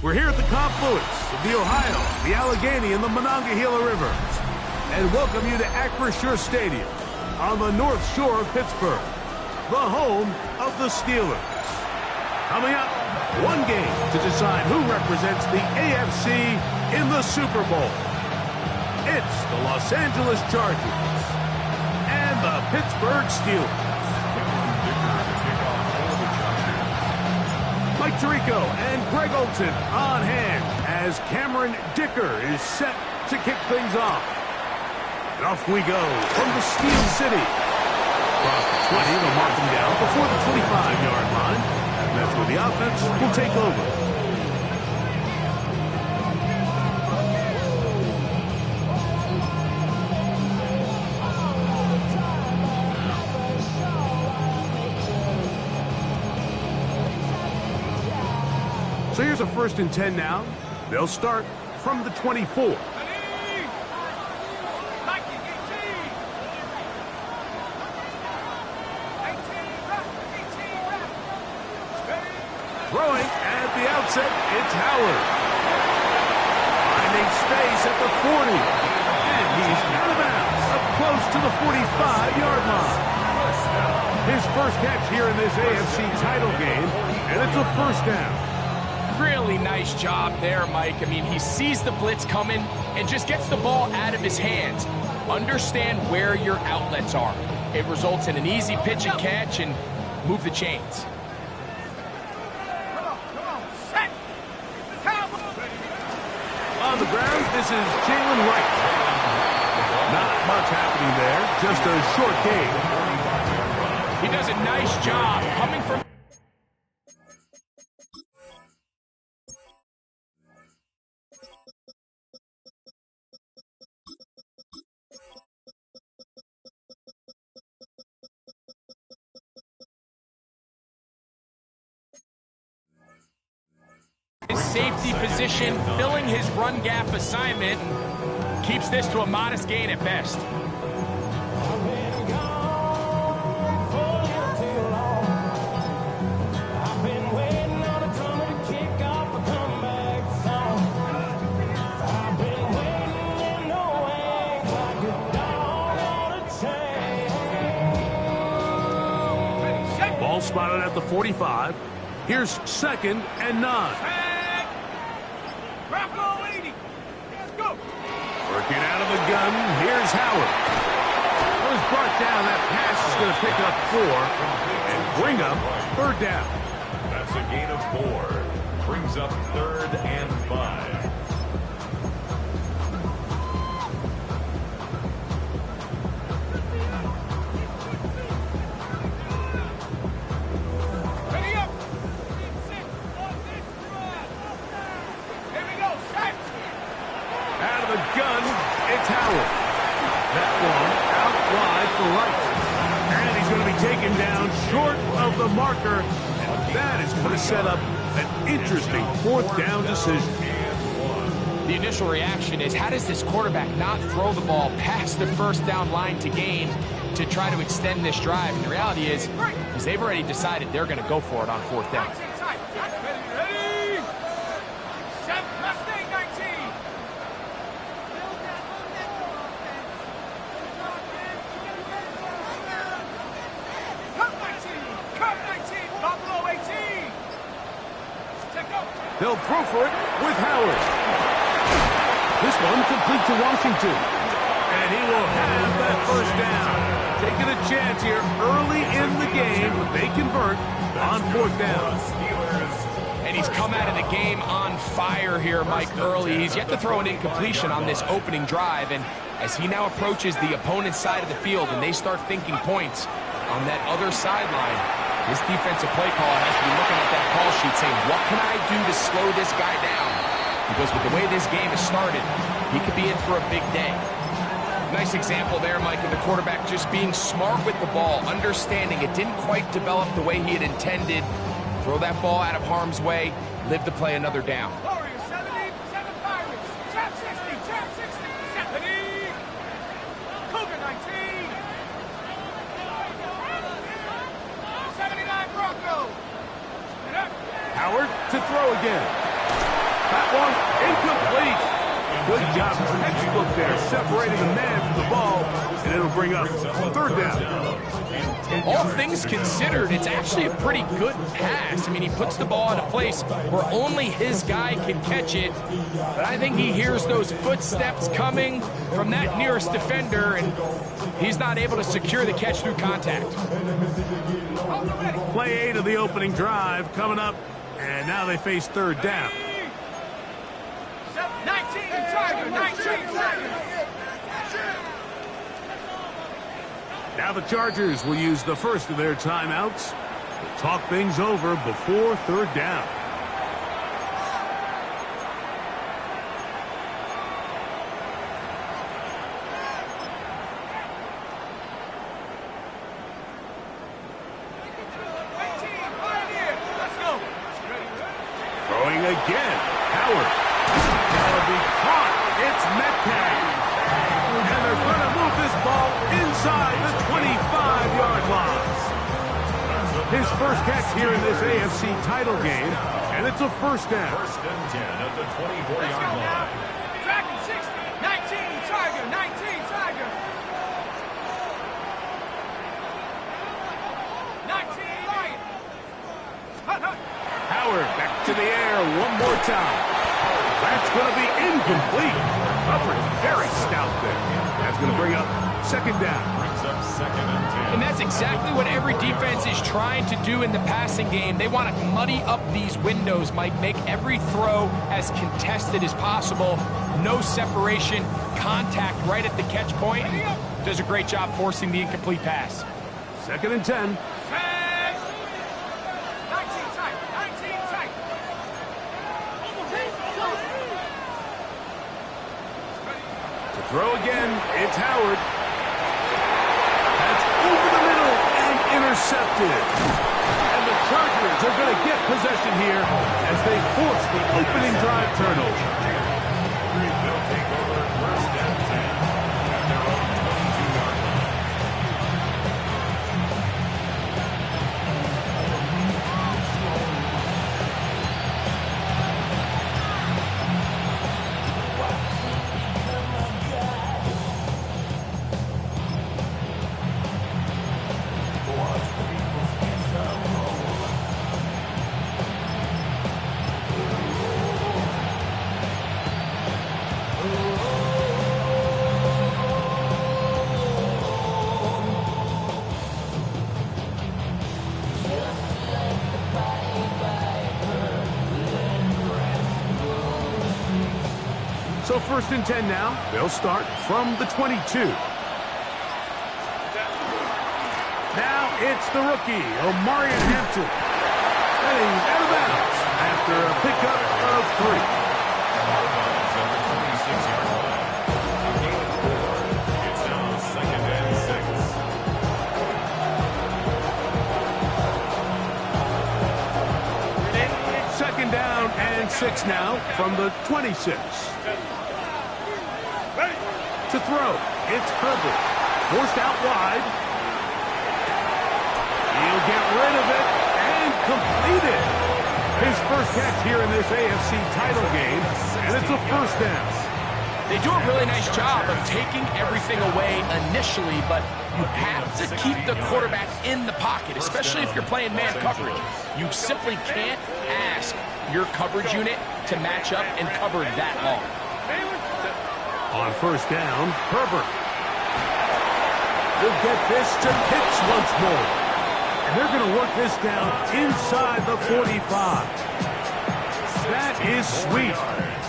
We're here at the confluence of the Ohio, the Allegheny, and the Monongahela Rivers, and welcome you to Acrisure Stadium on the North Shore of Pittsburgh, the home of the Steelers. Coming up, one game to decide who represents the AFC in the Super Bowl. It's the Los Angeles Chargers and the Pittsburgh Steelers. Mike Tirico and Greg Olsen on hand as Cameron Dicker is set to kick things off. And off we go from the Steel City. Across the 20, they'll mark them down before the 25-yard line. And that's where the offense will take over. So here's a 1st and 10 now. They'll start from the 24. Throwing at the outset, it's Howard. Finding space at the 40. And he's out of bounds, up close to the 45-yard line. His first catch here in this AFC title game, and it's a 1st down. Really nice job there, Mike. I mean, he sees the blitz coming and just gets the ball out of his hands. Understand where your outlets are. It results in an easy pitch and catch and move the chains. On the ground, this is Jalen Wright. Not much happening there, just a short gain. He does a nice job coming from... His safety position, filling his run gap assignment, keeps this to a modest gain at best. Ball spotted at the 45. Here's 2nd and 9. Working out of the gun, here's Howard. It was brought down. That pass is going to pick up 4 and bring up 3rd down. That's a gain of 4. Brings up 3rd and 5. Gun, it's Howard. That one out wide for Wright. And he's going to be taken down short of the marker. And that is going to set up an interesting 4th down decision. The initial reaction is, how does this quarterback not throw the ball past the 1st down line to gain to try to extend this drive? And the reality is they've already decided they're going to go for it on 4th down. They'll throw for it with Howard. This one complete to Washington. And he will have that 1st down. Taking a chance here early in the game. They convert on 4th down. And he's come out of the game on fire here, Mike, early. He's yet to throw an incompletion on this opening drive. And as he now approaches the opponent's side of the field and they start thinking points on that other sideline, this defensive play caller has to be looking at that call sheet saying, what can I do to slow this guy down? Because with the way this game has started, he could be in for a big day. Nice example there, Mike, of the quarterback just being smart with the ball, understanding it didn't quite develop the way he had intended. Throw that ball out of harm's way, live to play another down. Warriors 70, 7 Pirates, Chap 60, Chap 60, 70, Cougar 19. 79 Broncos. Howard to throw again. That one incomplete. Good job, textbook there, separating the man from the ball, and it'll bring up third down. All things considered, it's actually a pretty good pass. I mean, he puts the ball in a place where only his guy can catch it, but I think he hears those footsteps coming from that nearest defender, and he's not able to secure the catch through contact. Play 8 of the opening drive coming up, and now they face third down. 19, Tiger, 19, Tiger. Now the Chargers will use the first of their timeouts to talk things over before third down. Throwing again, Howard. That'll be caught. It's Metcalf. And they're going to move this ball inside the 25-yard line. His first catch here in this AFC title game, and it's a first down. First and 10 at the 24-yard line. Tracking 60, 19, Tiger, 19, Tiger. 19, Lion. Howard back to the air one more time. That's going to be incomplete. Coverage very stout there. That's going to bring up second down. Brings up second and 10. And that's exactly what every defense is trying to do in the passing game. They want to muddy up these windows, Mike, make every throw as contested as possible. No separation, contact right at the catch point. Does a great job forcing the incomplete pass. Second and 10. 19 Tiger, 19 Tiger. To throw again, it's Howard. That's over the middle and intercepted. And the Chargers are going to get possession here as they force the opening drive turnover. They'll take over first and 10 at their own 22-yard line. So first and 10 now. They'll start from the 22. Now it's the rookie, Omarion Hampton. And he's out of bounds after a pickup of 3. At the 26-yard line. A gain of 4. It's now second and 6. Second down and 6 now from the 26. To throw, it's Herbert. Forced out wide. He'll get rid of it and complete it. His first catch here in this AFC title game, and it's a first down. They do a really nice job of taking everything away initially, but you have to keep the quarterback in the pocket, especially if you're playing man coverage. You simply can't ask your coverage unit to match up and cover that long. On first down, Herbert. He'll get this to Pitts once more. And they're going to work this down inside the 45. That is sweet.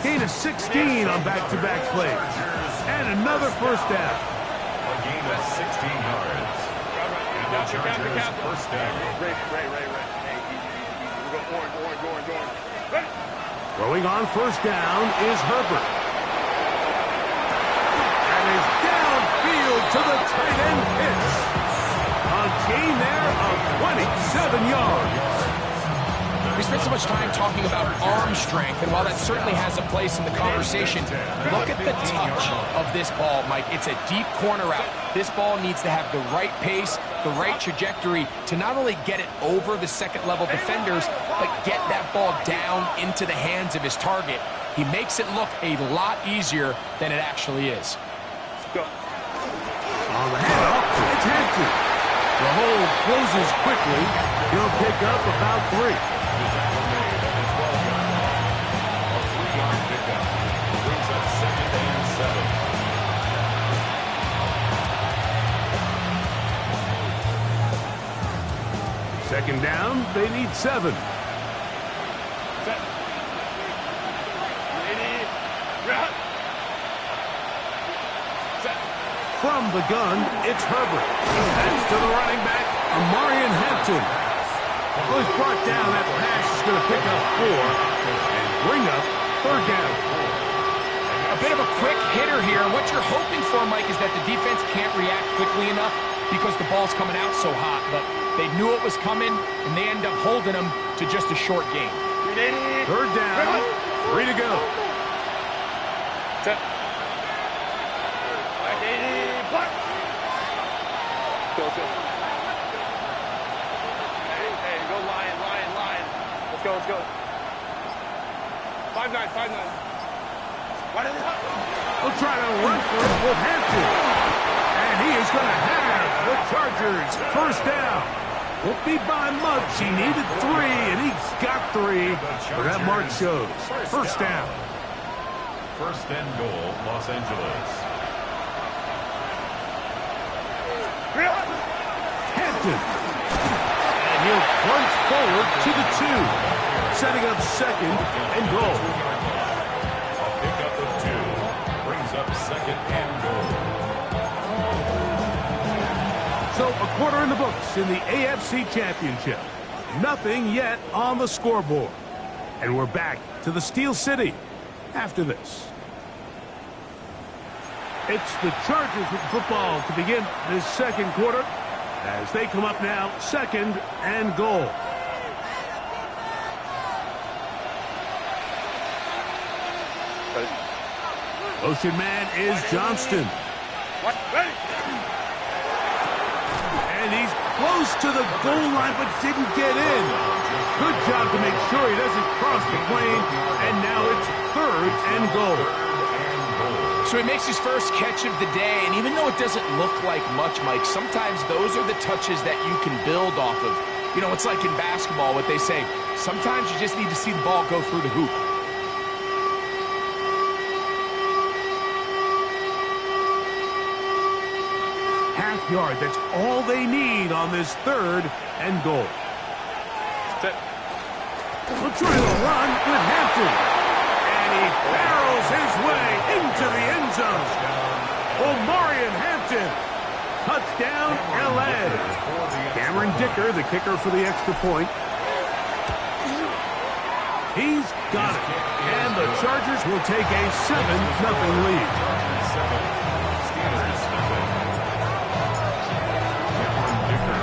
Gain of 16 on back-to-back plays. And another first down. A gain of 16 yards. And the Chargers first down. Throwing on first down is Herbert. And is downfield to the tight end Pitts. A gain there of 27 yards. We spent so much time talking about arm strength, and while that certainly has a place in the conversation, look at the touch of this ball, Mike. It's a deep corner route. This ball needs to have the right pace, the right trajectory to not only get it over the second-level defenders, but get that ball down into the hands of his target. He makes it look a lot easier than it actually is. On the handoff, it's Hampton. The hole closes quickly. He'll pick up about 3. The tackle made at the 12-yard line. A 3-yard pickup. Brings up 2nd and 7. Second down, they need 7. From the gun, it's Herbert. That's to the running back, Amarian Hampton. Well, he's brought down. That pass is going to pick up 4 and bring up 3rd down. A bit of a quick hitter here. What you're hoping for, Mike, is that the defense can't react quickly enough because the ball's coming out so hot. But they knew it was coming, and they end up holding them to just a short game. 3rd down, 3 to go. Hey, go Lion. Let's go. 5-9. They'll try to run for it with Hampton. And he is going to have the Chargers 1st down. Won't be by much. He needed 3, and he's got 3. But that mark shows 1st down. 1st and goal, Los Angeles. Hampton. And he'll plunge forward to the 2. Setting up 2nd and goal. A pickup of 2. Brings up 2nd and goal. So a quarter in the books in the AFC Championship. Nothing yet on the scoreboard. And we're back to the Steel City after this. It's the Chargers with the football to begin this 2nd quarter as they come up now 2nd and goal. Motion man is Johnston. And he's close to the goal line but didn't get in. Good job to make sure he doesn't cross the plane. And now it's 3rd and goal. So he makes his first catch of the day, and even though it doesn't look like much, Mike, sometimes those are the touches that you can build off of. You know, it's like in basketball, what they say, sometimes you just need to see the ball go through the hoop. Half yard, that's all they need on this 3rd and goal. We'll try to run with Hampton. And he barrels his way into the end zone. Omarion Hampton. Touchdown, L.A. Cameron Dicker, the kicker for the extra point. He's got it. And the Chargers will take a 7-0 lead.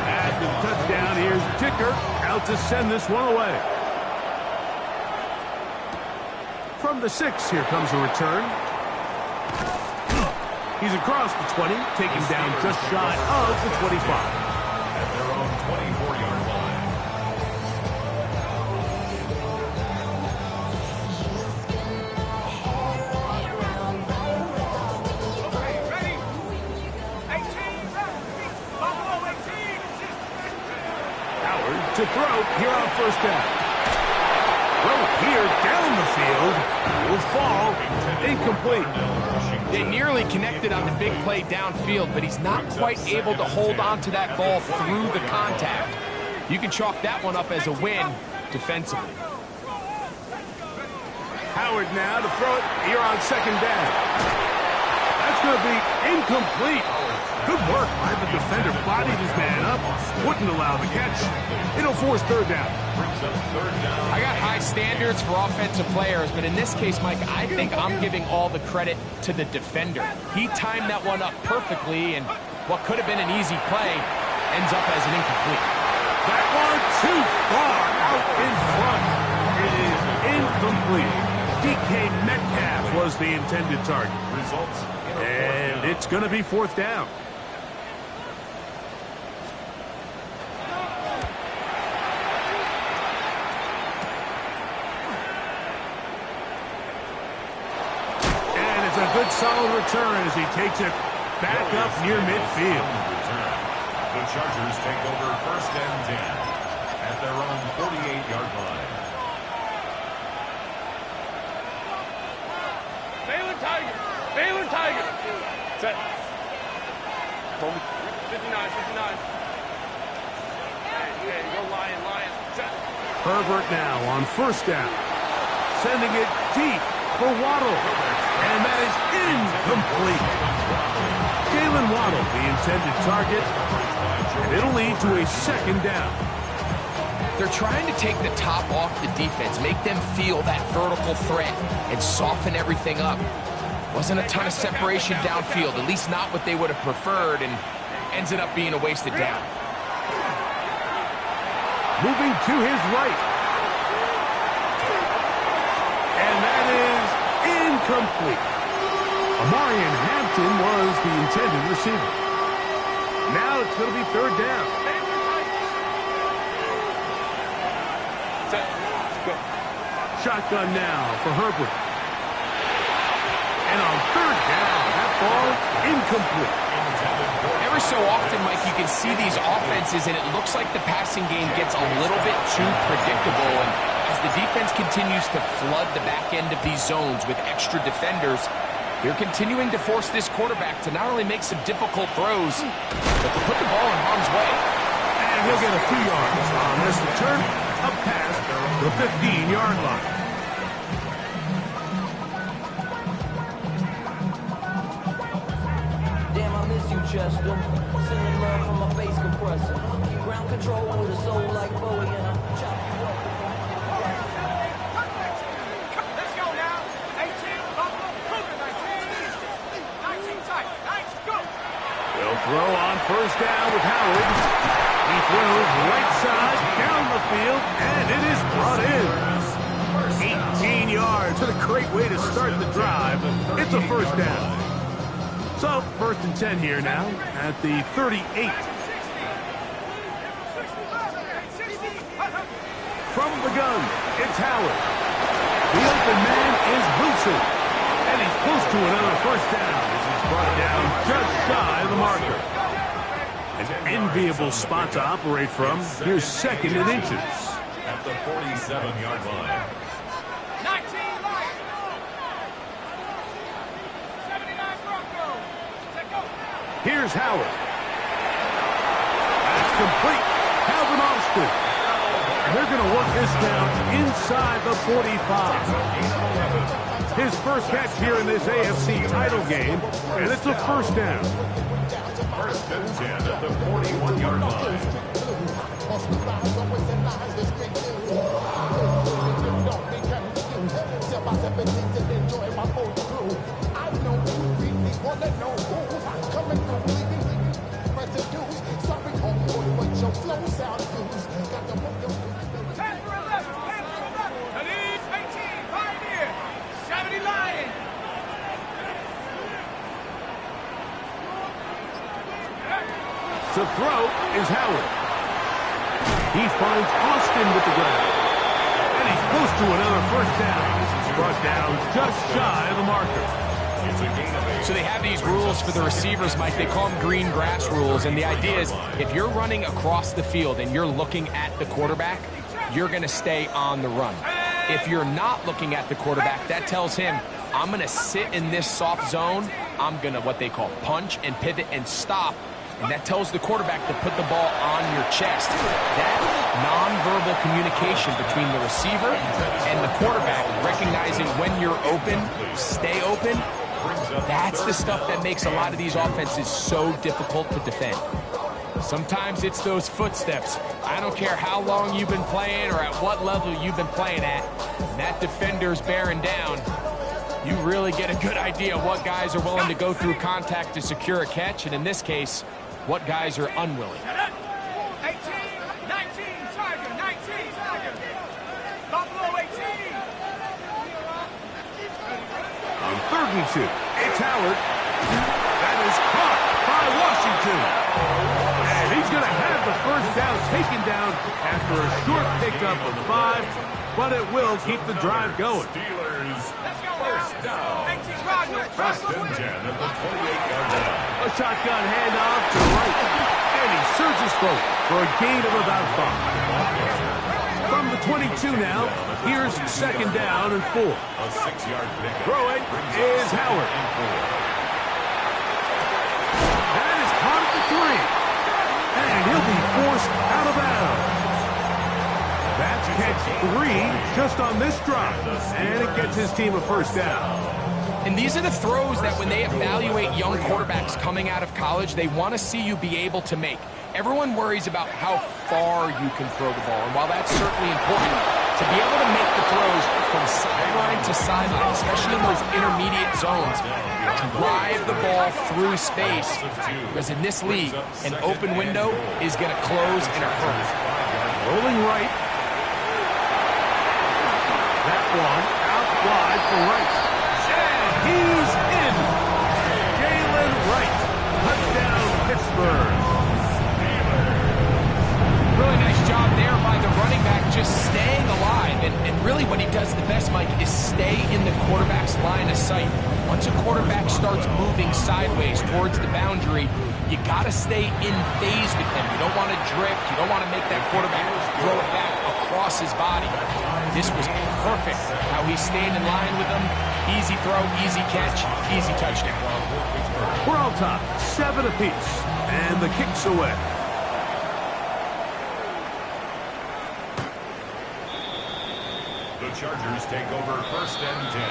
After the touchdown, here's Dicker out to send this one away. From the 6, here comes a return. He's across the 20, taken down just shy of the 25. At their own 24-yard line. Ready? 18. Buffalo 18. Howard to throw here on 1st down. Throw here down the field. Will fall. Incomplete. They nearly connected on the big play downfield, but he's not quite able to hold on to that ball through the contact. You can chalk that one up as a win defensively. Howard now to throw it here on 2nd down. That's going to be incomplete. Good work by the defender. Bodied his man up. Wouldn't allow the catch. It'll force 3rd down. I got high standards for offensive players, but in this case, Mike, I think I'm giving all the credit to the defender. He timed that one up perfectly, and what could have been an easy play ends up as an incomplete. That one too far out in front. It is incomplete. DK Metcalf was the intended target. Results. And it's going to be 4th down. good solid return as he takes it back up near midfield. The Chargers take over 1st and 10 at their own 48-yard line. Baylor Tiger. Baylor Tiger. Set. 59, 59. Hey, go Lion, Lion. Set. Herbert now on 1st down. Sending it deep for Waddle. And that is incomplete. Jalen Waddle, the intended target. And it'll lead to a 2nd down. They're trying to take the top off the defense, make them feel that vertical threat, and soften everything up. Wasn't a ton of separation downfield, at least not what they would have preferred, and ends it up being a wasted down. Moving to his right. And that is incomplete. Amarian Hampton was the intended receiver. Now it's going to be 3rd down. Set. Go. Shotgun now for Herbert. And on 3rd down, that ball incomplete. Every so often, Mike, you can see these offenses, and it looks like the passing game gets a little bit too predictable. And as the defense continues to flood the back end of these zones with extra defenders, they're continuing to force this quarterback to not only make some difficult throws, but to put the ball in harm's way. And he'll get a few yards on this return, up past the 15-yard line. Damn, I miss you, Chester. Sending love from my face compressor. Ground control with a soul like Bowie, and I'm chopping you up. Let's go now. 18, Buffalo, Cougar, 19. 19 tight. 19, go. They'll throw on 1st down with Howard. He throws right side down the field, and it is brought in. 18 yards. What a great way to start the drive. It's a 1st down. So, 1st and 10 here now at the 38. From the gun, it's Howard. The open man is Wilson. And he's close to another 1st down as he's brought down just shy of the marker. An enviable spot to operate from. Here's 2nd and inches. At the 47-yard line. 19 Lions. 79 Broncos. Set go. Here's Howard. That's complete. Calvin Austin. And they're going to work this down inside the 45. His 1st catch here in this AFC title game, and it's a 1st down. 1st and 10 at the 41-yard line. To throw is Howard. He finds Austin with the ground. And he's close to another 1st down. He's brought down just shy of the marker. So they have these rules for the receivers, Mike. They call them green grass rules. And the idea is if you're running across the field and you're looking at the quarterback, you're going to stay on the run. If you're not looking at the quarterback, that tells him, I'm going to sit in this soft zone. I'm going to what they call punch and pivot and stop. And that tells the quarterback to put the ball on your chest. That nonverbal communication between the receiver and the quarterback, recognizing when you're open, stay open, that's the stuff that makes a lot of these offenses so difficult to defend. Sometimes it's those footsteps. I don't care how long you've been playing or at what level you've been playing at, and that defender's bearing down. You really get a good idea of what guys are willing to go through contact to secure a catch, and in this case, what guys are unwilling. 18, 19, Tiger, 19, Tiger. Buffalo 18. On 3rd and 2, it's Howard. That is caught by Washington. And he's going to have the 1st down taken down after a short pickup of 5, but it will keep the drive going. Steelers. Let's go now. First down. First and 10 at the 28-yard line. A shotgun handoff to the right. And he surges forward for a gain of about 5. From the 22 now, here's second down and 4. A 6-yard pickup. Throwing is Howard. That is caught at the 3. And he'll be forced out of bounds. That's catch 3 just on this drive. And it gets his team a first down. And these are the throws that when they evaluate young quarterbacks coming out of college, they want to see you be able to make. Everyone worries about how far you can throw the ball. And while that's certainly important, to be able to make the throws from sideline to sideline, especially in those intermediate zones, drive the ball through space. Because in this league, an open window is going to close in a hurry. Rolling right. That one out wide for Wright. And he's in. Jalen Wright. Touchdown, Pittsburgh. Really nice job there by the running back, just staying alive. And really what he does the best, Mike, is stay in the quarterback's line of sight. Once a quarterback starts moving sideways towards the boundary, you got to stay in phase with him. You don't want to drift. You don't want to make that quarterback throw it back across his body. This was perfect how he's staying in line with him. Easy throw, easy catch, easy touchdown. We're on top, 7 apiece, and the kick's away. The Chargers take over first and 10.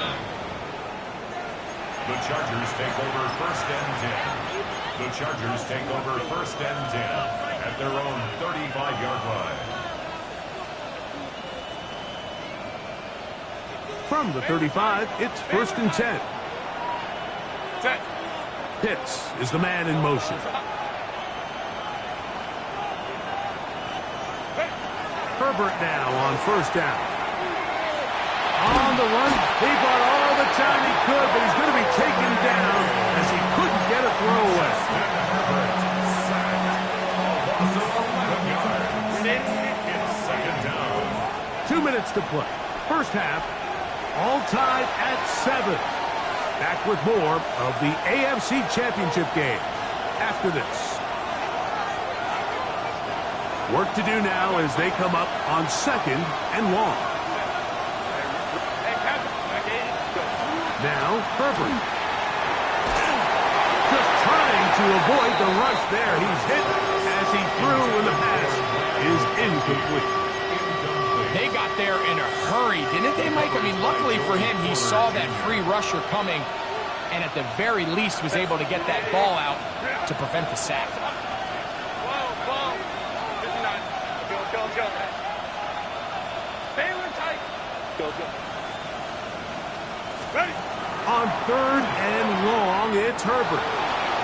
The Chargers take over first and 10. The Chargers take over first and 10 at their own 35-yard line. From the 35, it's first and 10. Set. Pitts is the man in motion. Herbert now on first down. On the run, he bought all the time he could, but he's going to be taken down as he couldn't get a throw away. 2 minutes to play. First half, all tied at 7. Back with more of the AFC Championship game after this. Work to do now as they come up on second and long. Now, Herbert. Just trying to avoid the rush there. He's hit as he threw when the pass is incomplete. They got there in a hurry, didn't they, Mike? I mean, luckily for him, he saw that free rusher coming and at the very least was able to get that ball out to prevent the sack. On third and long, it's Herbert.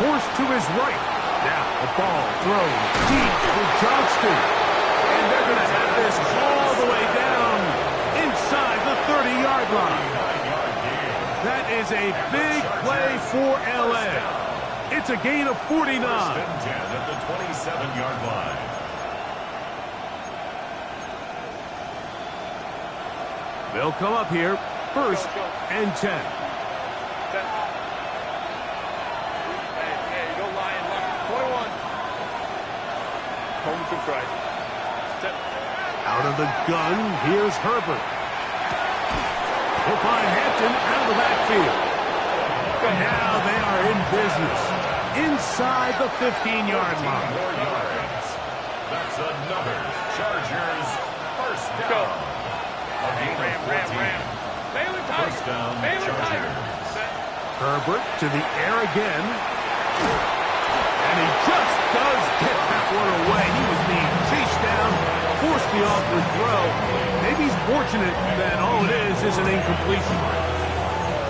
Forced to his right. Now the ball thrown deep for Johnston. And they're going to have this all the way down inside the 30-yard line. That is a big play for L.A. It's a gain of 49. At the 27-yard line. They'll come up here, first and 10. Out of the gun, here's Herbert. He'll find Hampton out of the backfield. Now they are in business. Inside the 15-yard line. That's another Chargers first down. First down, Chargers. Herbert to the air again. And he just does get that one away. He was being chased down, forced the awkward throw. Maybe he's fortunate that all it is an incompletion.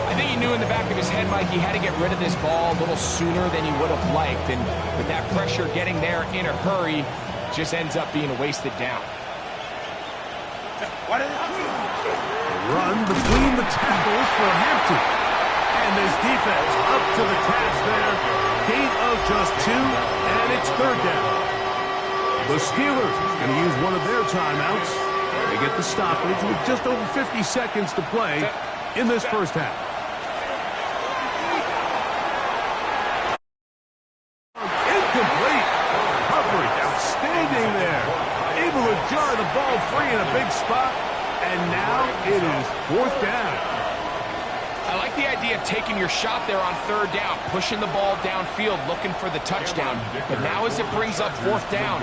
I think he knew in the back of his head, Mike, he had to get rid of this ball a little sooner than he would have liked. And with that pressure getting there in a hurry, just ends up being a wasted down. Run between the tackles for Hampton. And this defense up to the task there. Gain of just 2, and it's third down. The Steelers going to use one of their timeouts. They get the stoppage with just over 50 seconds to play in this first half. big spot, and now it is 4th down. I like the idea of taking your shot there on 3rd down, pushing the ball downfield, looking for the touchdown. But now as it brings up 4th down,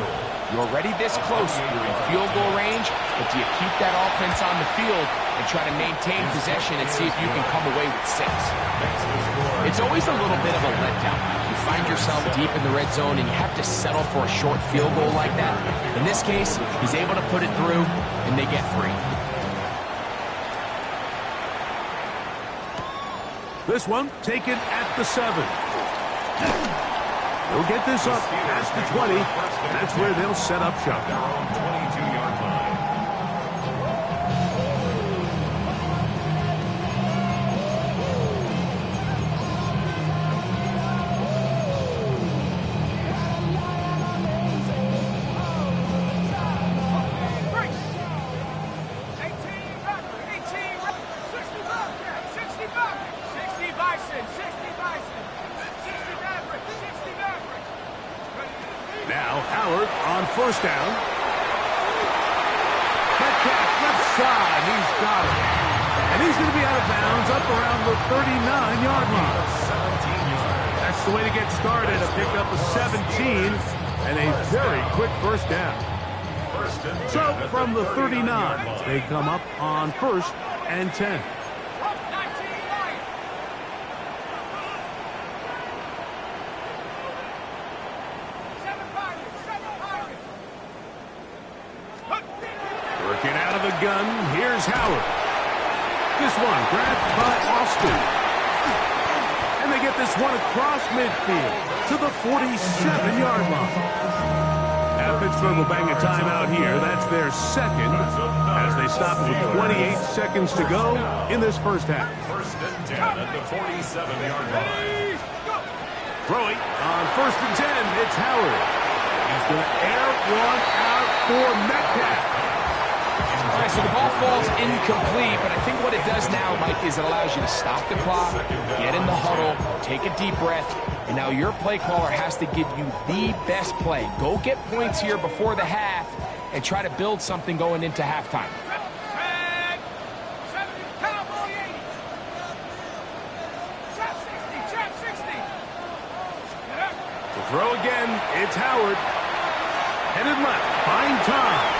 you're already this close. You're in field goal range, but do you keep that offense on the field and try to maintain possession and see if you can come away with 6? It's always a little bit of a letdown. You find yourself deep in the red zone and you have to settle for a short field goal like that. In this case, he's able to put it through, and they get 3. This one taken at the 7. They'll get this up past the 20. That's where they'll set up shop. Their own 22-yard line. Now Howard on 1st down. Metcalf left side. He's got it. And he's going to be out of bounds up around the 39-yard line. 17 yards. That's the way to get started. A pick up of 17 and a very quick 1st down. So from the 39, they come up on 1st and 10. Working out of the gun, here's Howard. This one grabbed by Austin. And they get this one across midfield to the 47-yard line. Now Pittsburgh will bang a timeout here. That's their 2nd as they stop with 28 seconds to go in this 1st half. 1st and 10 at the 47-yard line. Throwing on 1st and 10, it's Howard. He's going to air one out for Metcalf. All right, so the ball falls incomplete, but I think what it does now, Mike, is it allows you to stop the clock, get in the huddle, take a deep breath, and now your play caller has to give you the best play. Go get points here before the half and try to build something going into halftime. To throw again, it's Howard. Headed left, find time.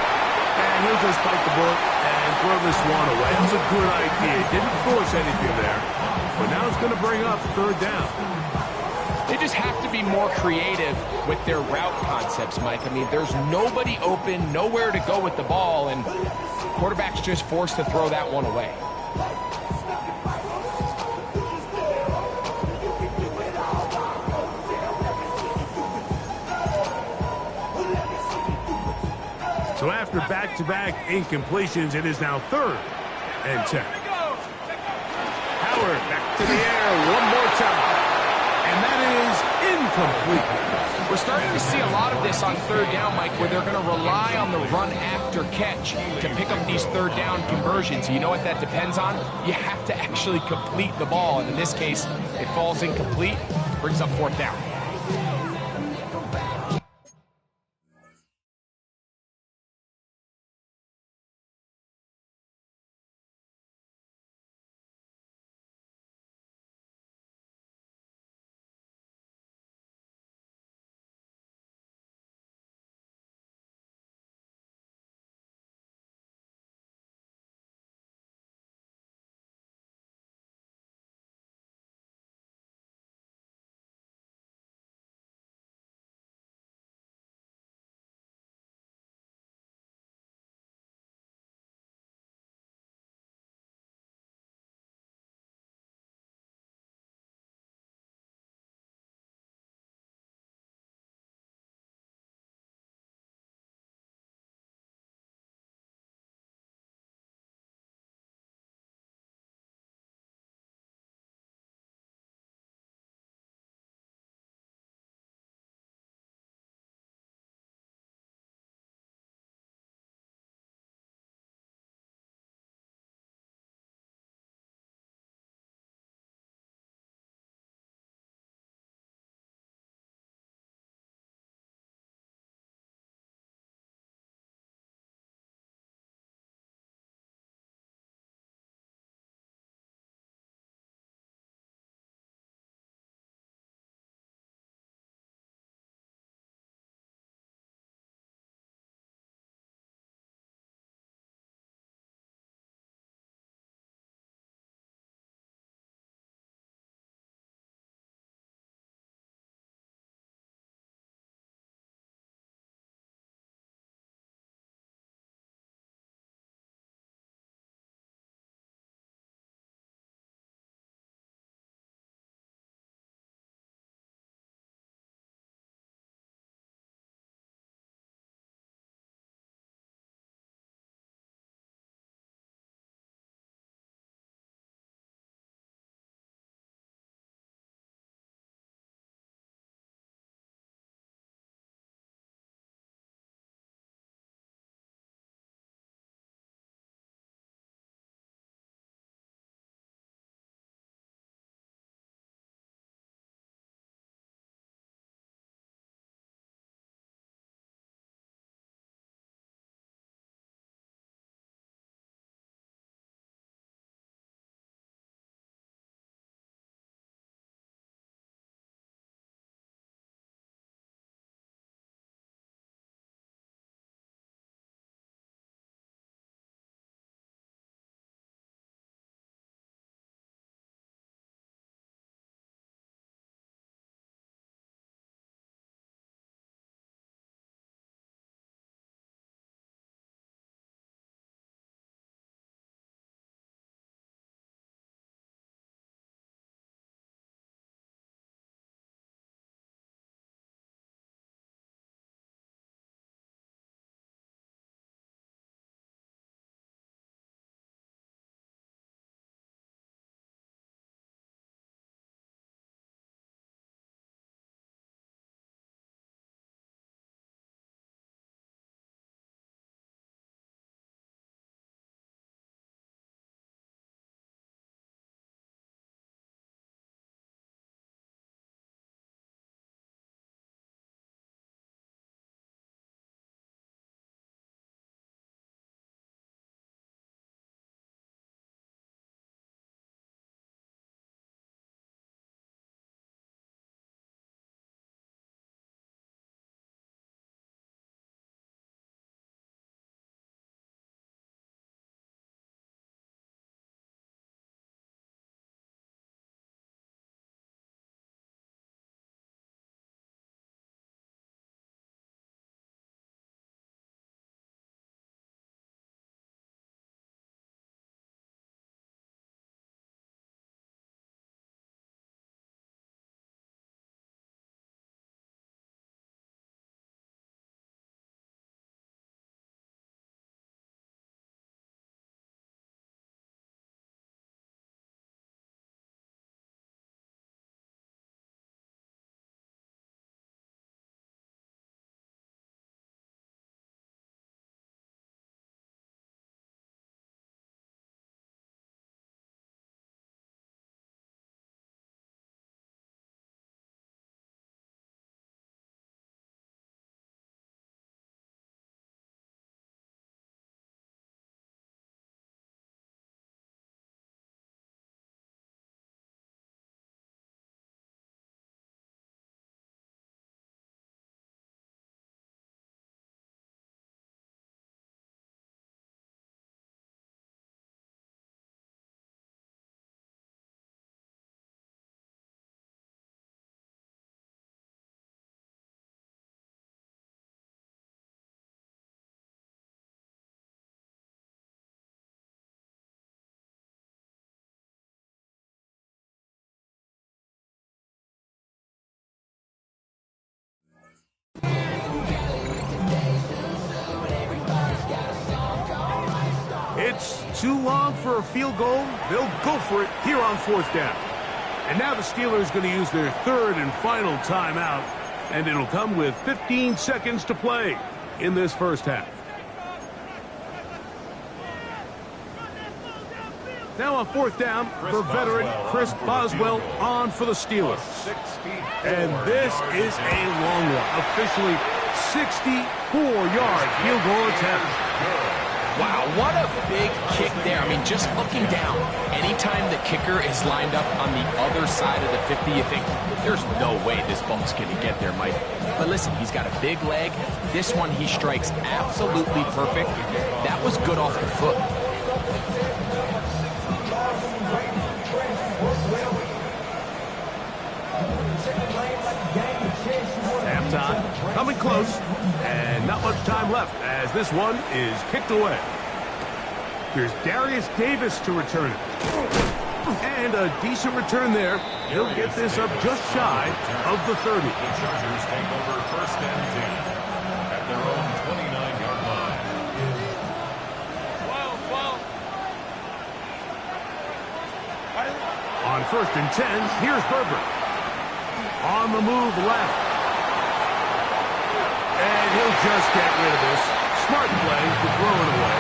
And he'll just bite the bullet and throw this one away. It was a good idea. Didn't force anything there. But now it's going to bring up 3rd down. They just have to be more creative with their route concepts, Mike. I mean, there's nobody open, nowhere to go with the ball, and quarterback's just forced to throw that one away. So after back-to-back incompletions, it is now 3rd and 10. Howard back to the air one more time. And that is incomplete. We're starting to see a lot of this on 3rd down, Mike, where they're going to rely on the run after catch to pick up these 3rd down conversions. You know what that depends on? You have to actually complete the ball. And in this case, it falls incomplete, brings up 4th down. too long for a field goal, they'll go for it here on 4th down. And now the Steelers going to use their 3rd and final timeout, and it'll come with 15 seconds to play in this first half. Now on 4th down, the veteran Chris Boswell on for the Steelers. And this is a long one. Officially 64-yard field goal attempt. Wow, what a big kick there. I mean, just looking down, anytime the kicker is lined up on the other side of the 50, you think, there's no way this ball's going to get there, Mike. But listen, he's got a big leg. This one he strikes absolutely perfect. That was good off the foot. Halftime, coming close, and not much time left as this one is kicked away. Here's Darius Davis to return it. And a decent return there. He'll get this up just shy of the 30. The Chargers take over 1st and 10 at their own 29-yard line. On 1st and 10, here's Herbert. On the move left. And he'll just get rid of this. Smart play to throw it away.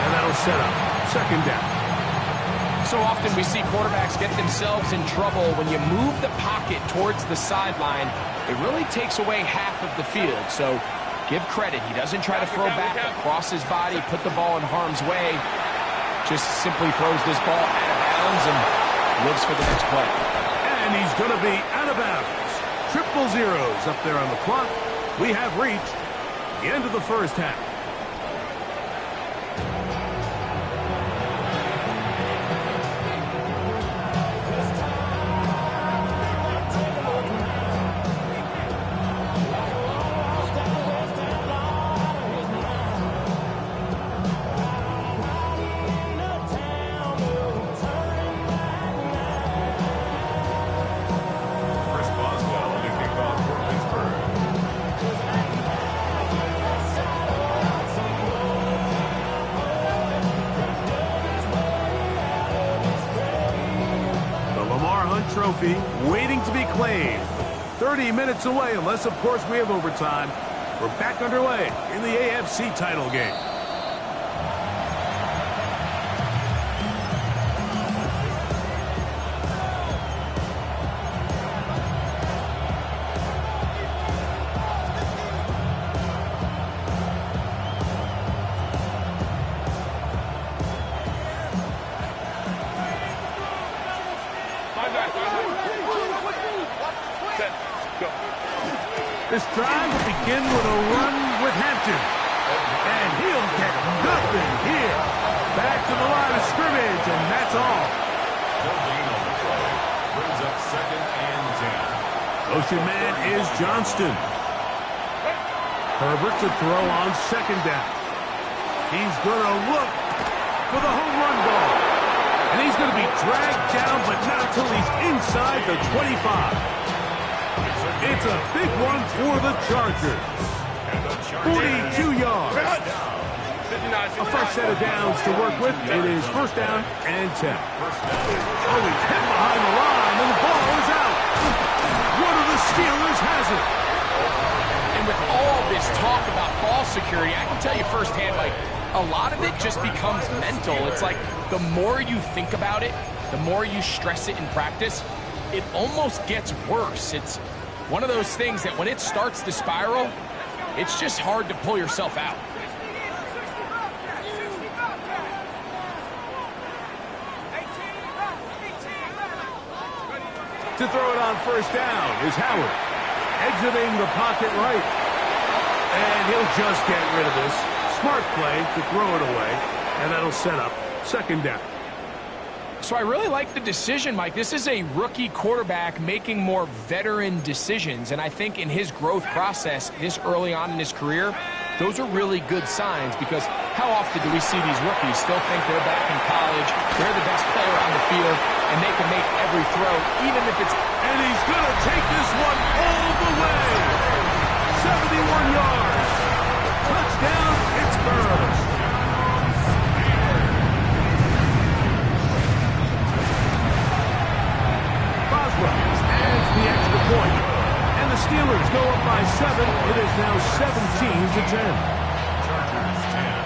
And that'll set up 2nd down. So often we see quarterbacks get themselves in trouble when you move the pocket towards the sideline. It really takes away half of the field. So give credit. He doesn't try to throw back across his body, put the ball in harm's way. Just simply throws this ball out of bounds and lives for the next play. And he's going to be out of bounds. 000 up there on the clock. We have reached the end of the first half. Chris Boswell to kick off for Pittsburgh. Trophy waiting to be claimed. 30 minutes away, unless, of course, we have overtime. We're back underway in the AFC title game. This drive will begin with a run with Hampton. And he'll get nothing here. Back to the line of scrimmage, and that's all. No gain on the play. Brings up 2nd and 10. Motion man is Johnston. Herbert to throw on 2nd down. He's going to look for the home run ball. And he's going to be dragged down, but not until he's inside the 25. It's a big one for the Chargers. 42 yards. A fresh set of downs to work with. It is 1st down and 10. Oh, he's hit behind the line, and the ball is out. One of the Steelers has it. And with all this talk about ball security, I can tell you firsthand, like, a lot of it just becomes mental. It's like the more you think about it, the more you stress it in practice, it almost gets worse. It's one of those things that when it starts to spiral, it's just hard to pull yourself out. To throw it on 1st down is Howard. Exiting the pocket right. And he'll just get rid of this. Smart play to throw it away. And that'll set up 2nd down. So I really like the decision, Mike. This is a rookie quarterback making more veteran decisions. And I think in his growth process this early on in his career, those are really good signs, because how often do we see these rookies still think they're back in college, they're the best player on the field, and they can make every throw, even if it's... And he's going to take this one all the way. 71 yards. Touchdown, Pittsburgh. go up by 7. It is now 17-10. Chargers 10.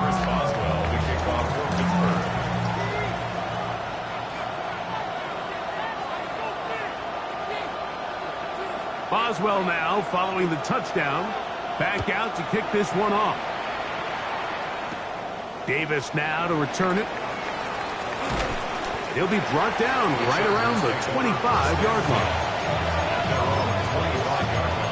Chris Boswell, the kickoff for Pittsburgh. Boswell now following the touchdown. Back out to kick this one off. Davis now to return it. He'll be brought down right around the 25-yard line. At their own 25-yard line.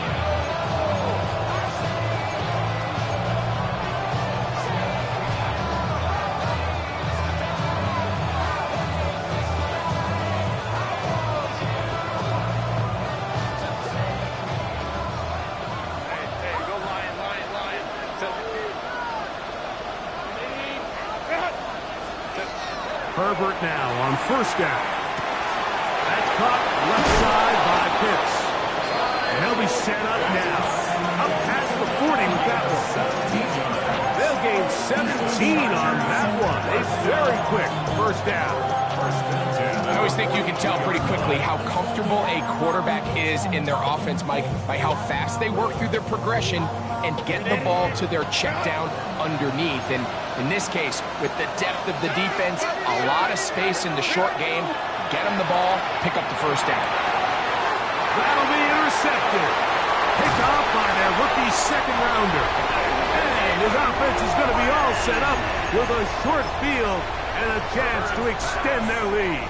Herbert now on first down. That's caught left side by Pitts. And he'll be set up now. Up past the 40 with that one. They'll gain 17 on that one. A very quick first down. I always think you can tell pretty quickly how comfortable a quarterback is in their offense, Mike, by how fast they work through their progression and get the ball to their check down underneath. And in this case, with the depth of the defense, a lot of space in the short game, get them the ball, pick up the first down. That'll be intercepted. Picked off by their rookie second rounder. And his offense is going to be all set up with a short field and a chance to extend their lead.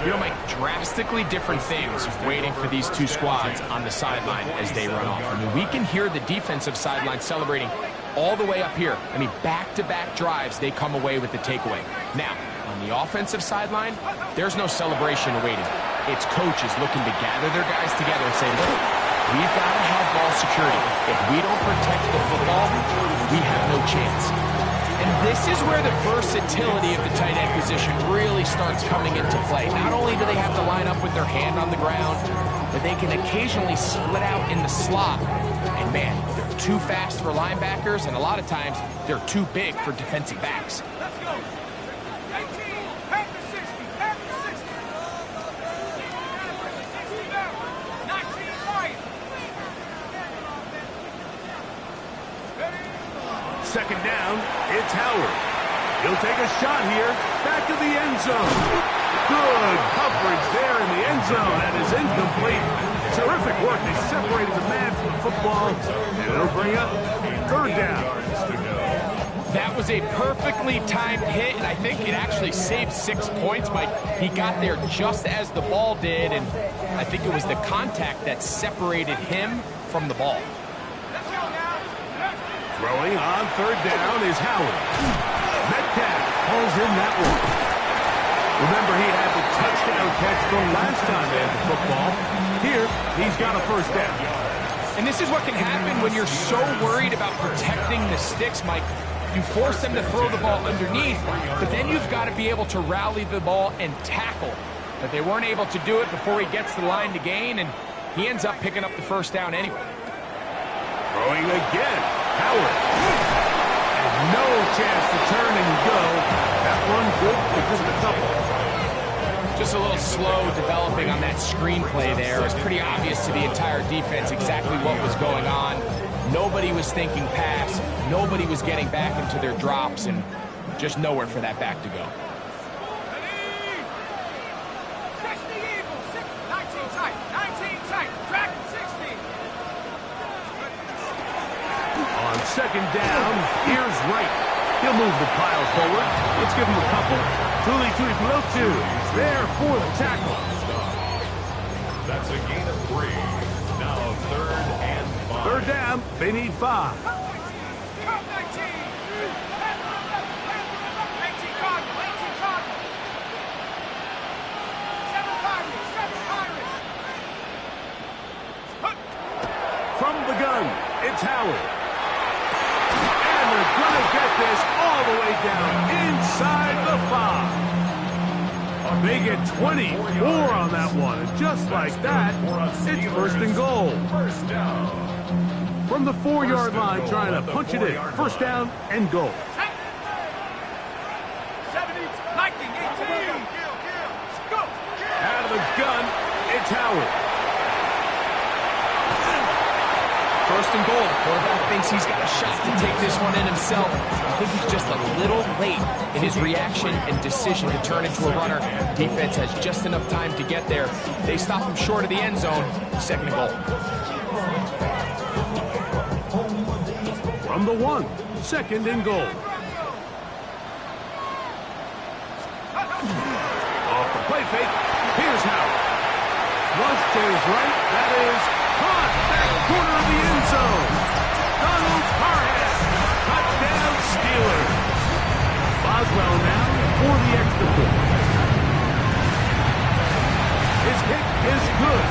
You know, Mike, drastically different things waiting for these two squads on the sideline as they run off. I mean, we can hear the defensive sideline celebrating all the way up here. I mean, back-to-back drives, they come away with the takeaway. Now, on the offensive sideline, there's no celebration awaiting. It's coaches looking to gather their guys together and say, look, we've got to have ball security. If we don't protect the football, we have no chance. And this is where the versatility of the tight end position really starts coming into play. Not only do they have to line up with their hand on the ground, but they can occasionally split out in the slot. And man, they're too fast for linebackers, and a lot of times they're too big for defensive backs. Let's go. 18, back to 60, back to 60. 60 down, 19 right. Second down, it's Howard. He'll take a shot here, back to the end zone. Good coverage there in the end zone. That is incomplete. Terrific work. They separated the man from the football, and it'll bring up third down. That was a perfectly timed hit, and I think it actually saved 6 points, but he got there just as the ball did, and I think it was the contact that separated him from the ball. Throwing on third down is Howard. Metcalf pulls in that one. Remember, he had the touchdown catch the last time they had the football. Here, he's got a first down. And this is what can happen when you're so worried about protecting the sticks, Mike. You force them to throw the ball underneath, but then you've got to be able to rally the ball and tackle. But they weren't able to do it before he gets the line to gain, and he ends up picking up the first down anyway. Throwing again. Howard. And no chance to turn and go. That one good for just a couple. Just a little slow developing on that screenplay there. It was pretty obvious to the entire defense exactly what was going on. Nobody was thinking pass. Nobody was getting back into their drops, and just nowhere for that back to go. 60 Eagles, 19 tight, 19 tight, Dragon 60. On second down, here's Wright. He'll move the pile forward. Let's give him a couple. Tuli Tuipulotu there for the tackle. That's a gain of 3. Now third and 5. Third down, they need 5. Come 19. 19 Cardinal, 18 Cardinal. 7 Pirates, 7 Pirates. From the gun, it's Howard. And they're going to get this all the way down inside the 5. A They get 24 on that one. And just like that, it's first and goal. First down. From the 4-yard line, trying to punch it in. First down and goal. 70, 19, 18. Go. Out of the gun, it's Howard. First and goal. The quarterback thinks he's got a shot to take this one in himself. I think he's just a little late in his reaction and decision to turn into a runner. Defense has just enough time to get there. They stop him short of the end zone. Second and goal. From the 1, second and goal. Off the play fake, here's Howard. Flush to his right, that is caught back corner of the end zone. Donald Parham, touchdown Steelers. Boswell now for the extra point. His kick is good,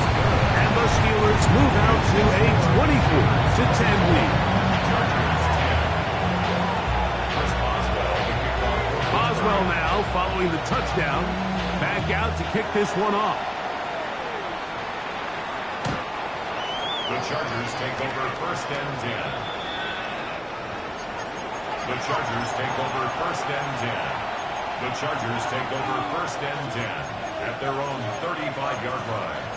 and the Steelers move out to a 24-10 lead. Boswell now following the touchdown, back out to kick this one off. The Chargers take over first and 10. The Chargers take over first and 10. The Chargers take over first and 10 at their own 35-yard line.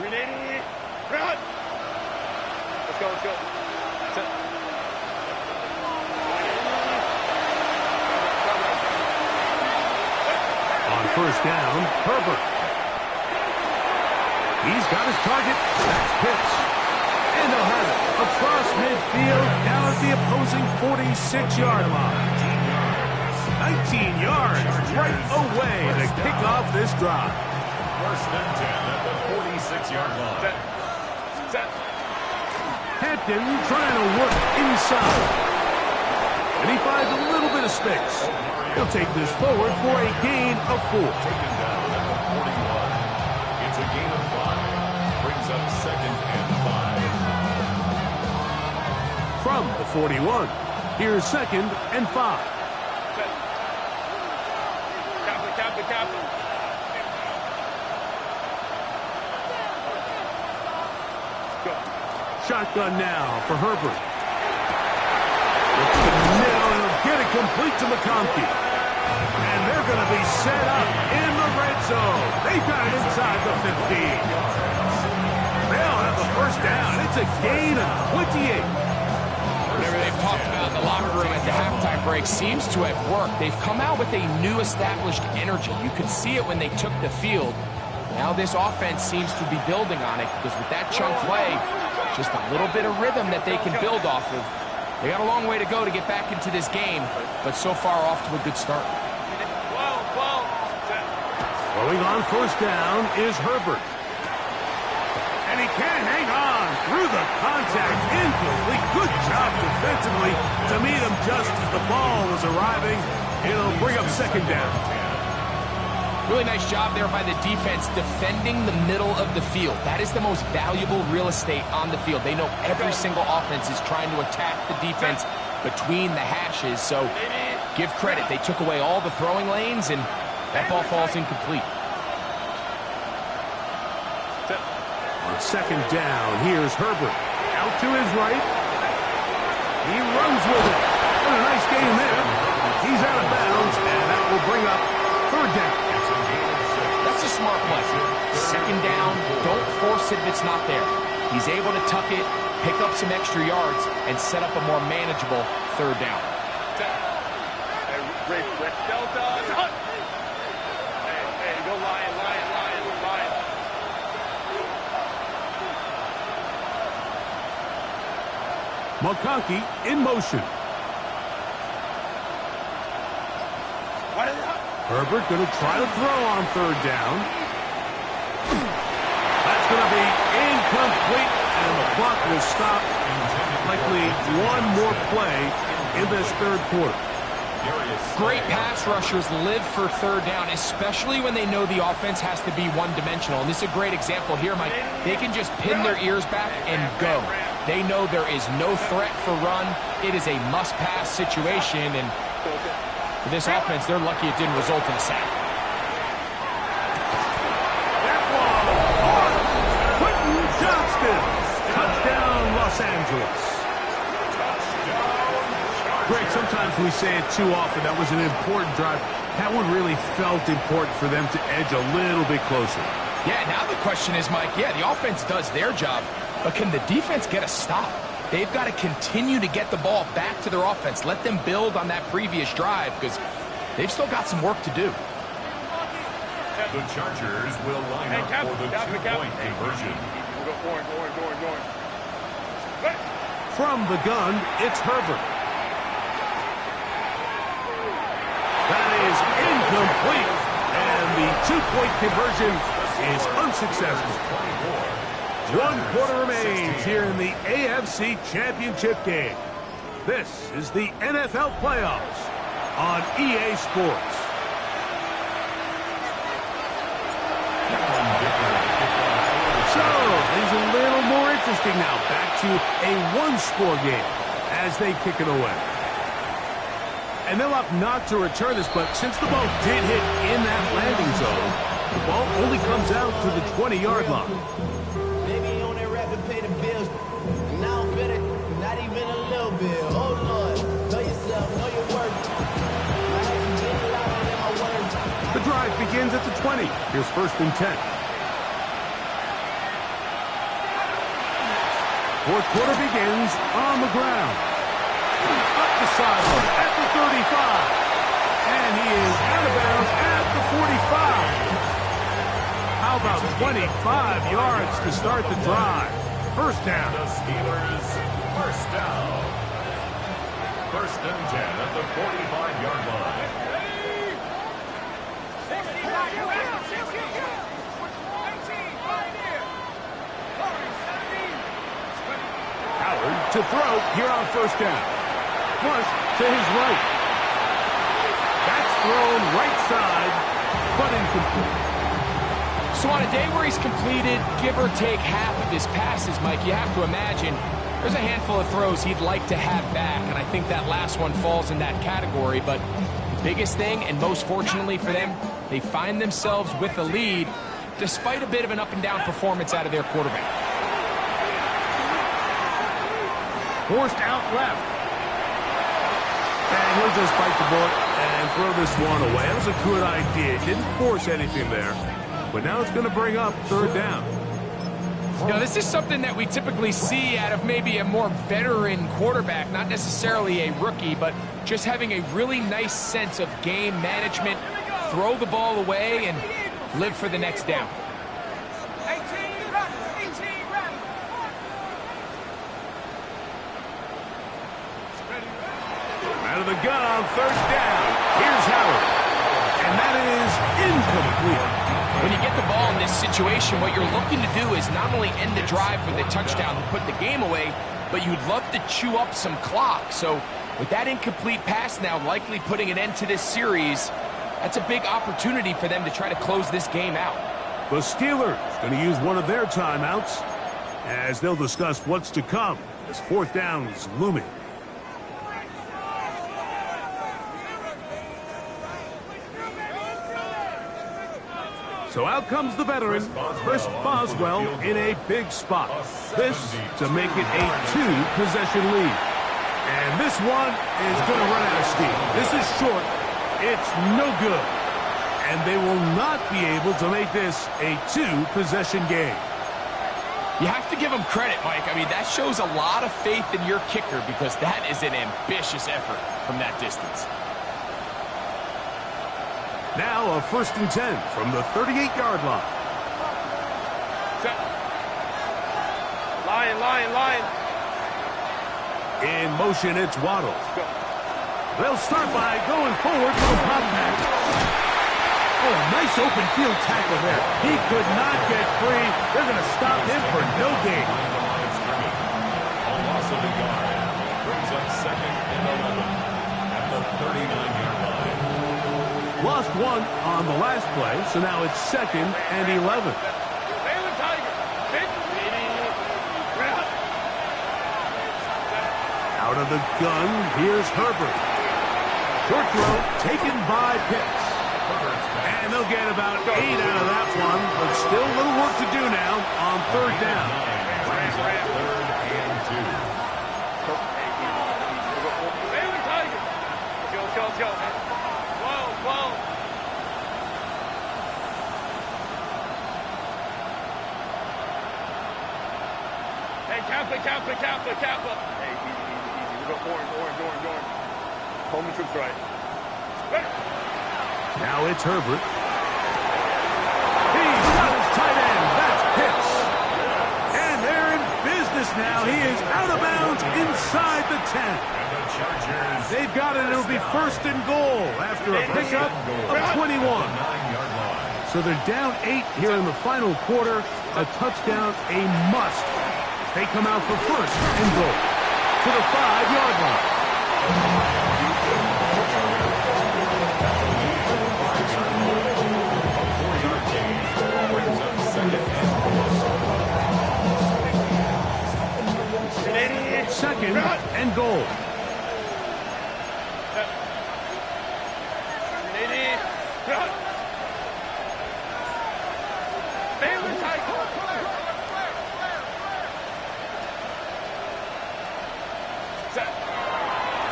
Ready, run. Let's go. That's it. On first down, Herbert. He's got his target. That's pitch. And they'll have it across midfield, down at the opposing 46-yard line. 19 yards right away to kick off this drive. First and 10 at the 46-yard line. Set. Hampton trying to work inside. And he finds a little bit of space. He'll take this forward for a gain of 4. Taken down at the 41. It's a gain of 5. Brings up second and 5. From the 41, here's second and 5. Captain. Go. Shotgun now for Herbert. Looks to middle, and he'll get it complete to McConkey. And they're going to be set up in the red zone. They've got it inside the 15. They'll have the first down. It's a gain of 28. Whatever they've talked about in the locker room at the halftime break seems to have worked. They've come out with a new established energy. You could see it when they took the field. Now this offense seems to be building on it because with that chunk play, just a little bit of rhythm that they can build off of. They got a long way to go to get back into this game, but so far off to a good start. Going on first down is Herbert. And he can't hang on through the contact. Incomplete. Good job defensively to meet him just as the ball was arriving. It'll bring up second down. Really nice job there by the defense defending the middle of the field. That is the most valuable real estate on the field. They know every single offense is trying to attack the defense between the hashes. So give credit. They took away all the throwing lanes, and that ball falls incomplete. On second down, here's Herbert. Out to his right. He runs with it. What a nice game there. He's out of bounds, and that will bring up third down. That's a smart play. Second down, don't force it if it's not there. He's able to tuck it, pick up some extra yards, and set up a more manageable third down. Hey, Delta. Hey, go Lion. McConkey in motion. Herbert going to try to throw on third down. That's going to be incomplete, and the clock will stop. Likely one more play in this third quarter. Great pass rushers live for third down, especially when they know the offense has to be one-dimensional. And this is a great example here, Mike. They can just pin their ears back and go. They know there is no threat for run. It is a must-pass situation, and for this offense, they're lucky it didn't result in a sack. That one, Quentin Johnston. Touchdown, Los Angeles. Greg, sometimes we say it too often. That was an important drive. That one really felt important for them to edge a little bit closer. Yeah, now the question is, Mike, yeah, the offense does their job, but can the defense get a stop? They've got to continue to get the ball back to their offense. Let them build on that previous drive because they've still got some work to do. The Chargers will line up for the two-point conversion. From the gun, it's Herbert. That is incomplete, and the two-point conversion is unsuccessful. 1 quarter remains here in the AFC Championship game. This is the NFL playoffs on EA Sports. So, things a little more interesting now. Back to a one-score game as they kick it away. And they'll opt not to return this, but since the ball did hit in that landing zone, the ball only comes out to the 20-yard line. Baby on that rap to pay the bills. Now I'm better, not even a little bit. Oh Lord, know yourself, know your worth. My head is getting louder than my words. The drive begins at the 20. Here's 1st and 10. Fourth quarter begins on the ground. Up the sideline at the 35. And he is out of bounds at the 45. How about 25 yards to start the drive? First down. The Steelers, first down. 1st and 10 at the 45-yard line. 60, back, 18, right here. 17. Howard to throw here on 1st down. Flush to his right. That's thrown right side, but incomplete. So on a day where he's completed, give or take half of his passes, Mike, you have to imagine there's a handful of throws he'd like to have back, and I think that last one falls in that category. But the biggest thing, and most fortunately for them, they find themselves with a lead despite a bit of an up-and-down performance out of their quarterback. Forced out left. And he'll just bite the bullet and throw this one away. That was a good idea. Didn't force anything there. But now it's going to bring up 3rd down. You know, this is something that we typically see out of maybe a more veteran quarterback, not necessarily a rookie, but just having a really nice sense of game management, throw the ball away, and live for the next down. 18 run. Out of the gun on 3rd down. Here's Howard. And that is incomplete. When you get the ball in this situation, what you're looking to do is not only end the drive with a touchdown to put the game away, but you'd love to chew up some clock. So with that incomplete pass now likely putting an end to this series, that's a big opportunity for them to try to close this game out. The Steelers going to use one of their timeouts as they'll discuss what's to come as 4th down is looming. So out comes the veteran, Chris Boswell, in a big spot. This to make it a 2-possession lead. And this one is going to run out of steam. This is short. It's no good. And they will not be able to make this a 2-possession game. You have to give them credit, Mike. I mean, that shows a lot of faith in your kicker because that is an ambitious effort from that distance. Now a 1st and 10 from the 38-yard line. Line. In motion, it's Waddle. They'll start by going forward with a pop back. Oh, nice open field tackle there. He could not get free. They're going to stop him for no gain. A loss of a yard brings up 2nd and 11 at the 39-yard line. Lost one on the last play, so now it's 2nd and 11. Baylor Tiger. Out of the gun, here's Herbert. Short throw taken by Pitts. And they'll get about 8 out of that one, but still a little work to do now on 3rd down. Brings up 3rd and 2. Baylor Tiger. Go, man. 12. Hey, Kappa. Hey, easy. We go orange. Coleman troops right. Now it's Herbert. He's got his tight end. That's Pitts. And they're in business now. He is out of bounds inside the 10. And the Chargers. They've got it. It'll be 1st and goal after a pickup of 21. 9-yard line. So they're down 8 here in the final quarter. A touchdown, a must. They come out for 1st and goal to the 5-yard line. Second and goal.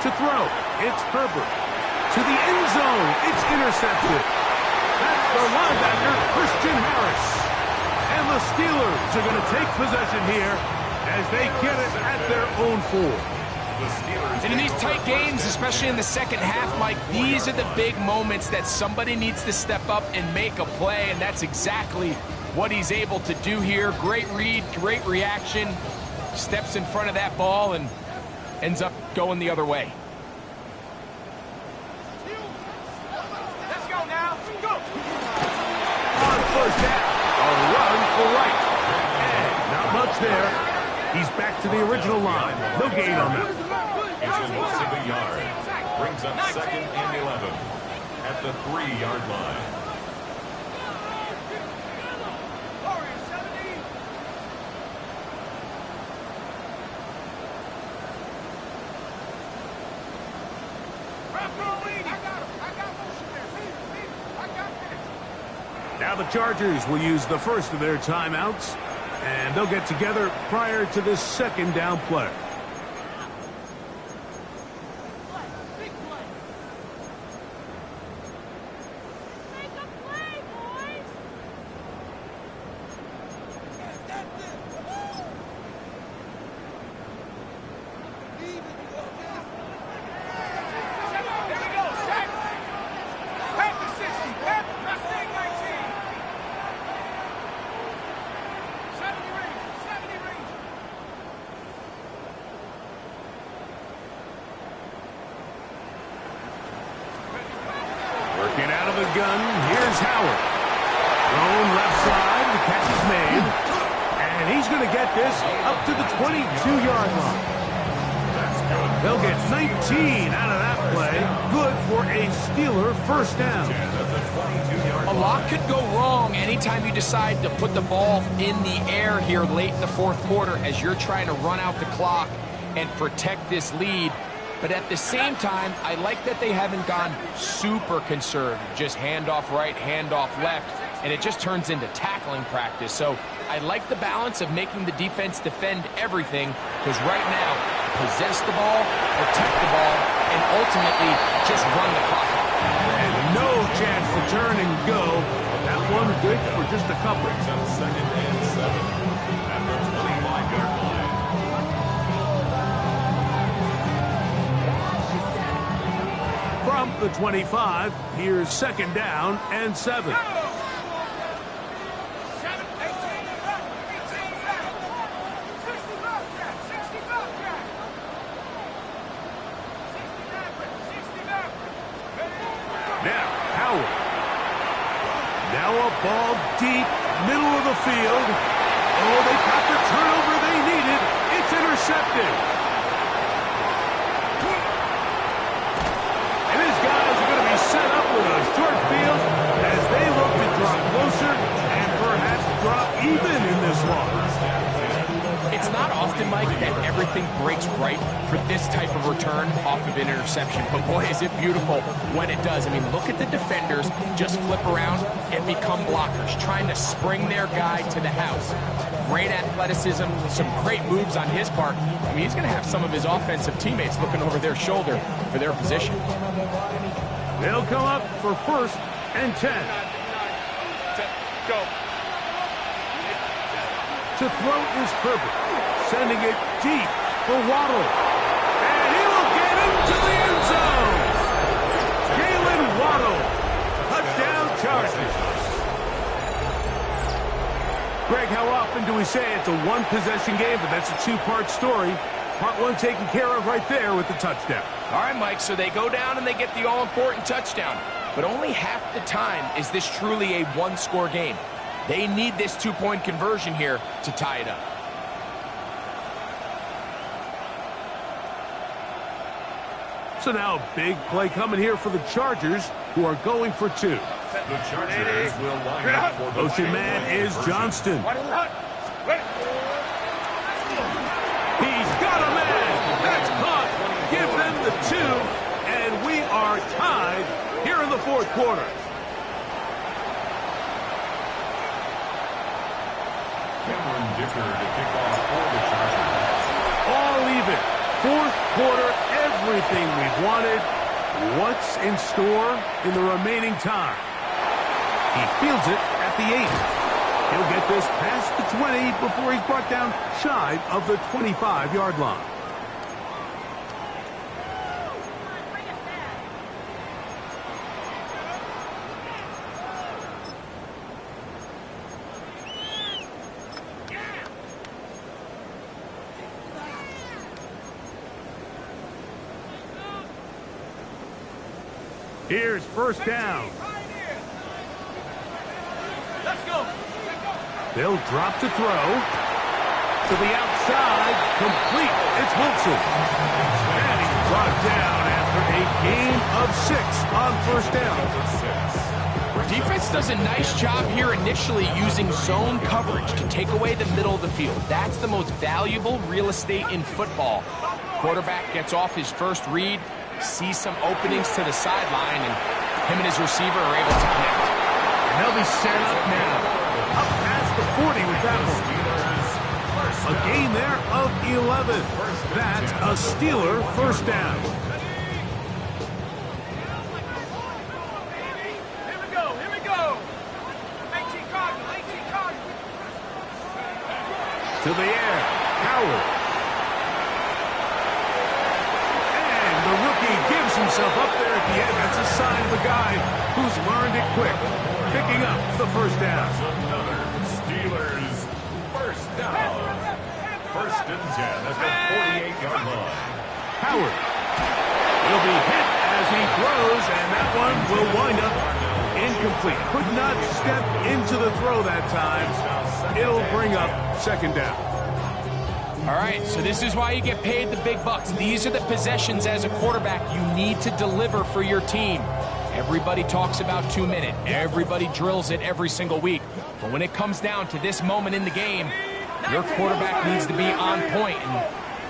To throw, it's Herbert. To the end zone, it's intercepted. That's the linebacker, Christian Harris. And the Steelers are going to take possession here as they get it at their own 4. And in these tight games, especially in the second half, Mike, these are the big moments that somebody needs to step up and make a play, and that's exactly what he's able to do here. Great read, great reaction, steps in front of that ball and ends up going the other way. Let's go now. Go. On 1st down, a run for right. And not much there. He's back to the original line. No gain on that. It's a loss of a yard. Brings up 2nd and 11 at the 3-yard line. Warriors 17. Now the Chargers will use the first of their timeouts, and they'll get together prior to this 2nd down play. Working out of the gun, here's Howard. Thrown left side, the catch is made. And he's going to get this up to the 22-yard line. They'll get 19 out of that play. Good for a Steeler 1st down. A lot could go wrong anytime you decide to put the ball in the air here late in the 4th quarter as you're trying to run out the clock and protect this lead. But at the same time, I like that they haven't gone super conservative. Just handoff right, handoff left, and it just turns into tackling practice. So I like the balance of making the defense defend everything, because right now, possess the ball, protect the ball, and ultimately just run the clock out. And no chance to turn and go. That one good for just a couple. Brings up 2nd and 7 at the 25-yard line. From the 25, here's 2nd down and 7. Now, Howard. Now a ball deep, middle of the field. Oh, they got the turnover they needed. It's intercepted. It is often, Mike, that everything breaks right for this type of return off of an interception. But boy, is it beautiful when it does. I mean, look at the defenders just flip around and become blockers, trying to spring their guy to the house. Great athleticism, some great moves on his part. I mean, he's going to have some of his offensive teammates looking over their shoulder for their position. They'll come up for 1st and 10. Go. To throw is Herbert, sending it deep for Waddle. And he will get into the end zone. Jalen Waddle, touchdown Chargers. Greg, how often do we say it's a one-possession game, but that's a two-part story? Part one taken care of right there with the touchdown. All right, Mike, so they go down and they get the all-important touchdown. But only half the time is this truly a one-score game. They need this two-point conversion here to tie it up. So now a big play coming here for the Chargers, who are going for 2. The Chargers will line up for the Motion man is Johnston. He's got a man. That's caught. Give them the 2, and we are tied here in the 4th quarter. Cameron Dicker to kick off for the Chargers. All even. 4th quarter, everything we've wanted. What's in store in the remaining time? He fields it at the 8. He'll get this past the 20 before he's brought down shy of the 25-yard line. Here's 1st down. Let's go. They'll drop to throw. To the outside, complete. It's Wilson. And he's brought down after a gain of 6 on 1st down. Defense does a nice job here initially using zone coverage to take away the middle of the field. That's the most valuable real estate in football. Quarterback gets off his first read, sees some openings to the sideline, and him and his receiver are able to connect. And they'll be set up now. Up past the 40 with that one. A gain there of 11. That's a Steeler 1st down. Here we go. 18 Cardinal. To the air, Howard. And the rookie gives himself up there at the end. That's a sign of a guy who's learned it quick. Picking up the 1st down. Another Steelers 1st down. 1st and 10 at the 48-yard line. Howard. He'll be hit as he throws, and that one will wind up incomplete. Could not step into the throw that time. It'll bring up 2nd down. All right, so this is why you get paid the big bucks. These are the possessions as a quarterback you need to deliver for your team. Everybody talks about 2-minute. Everybody drills it every single week. But when it comes down to this moment in the game, your quarterback needs to be on point. And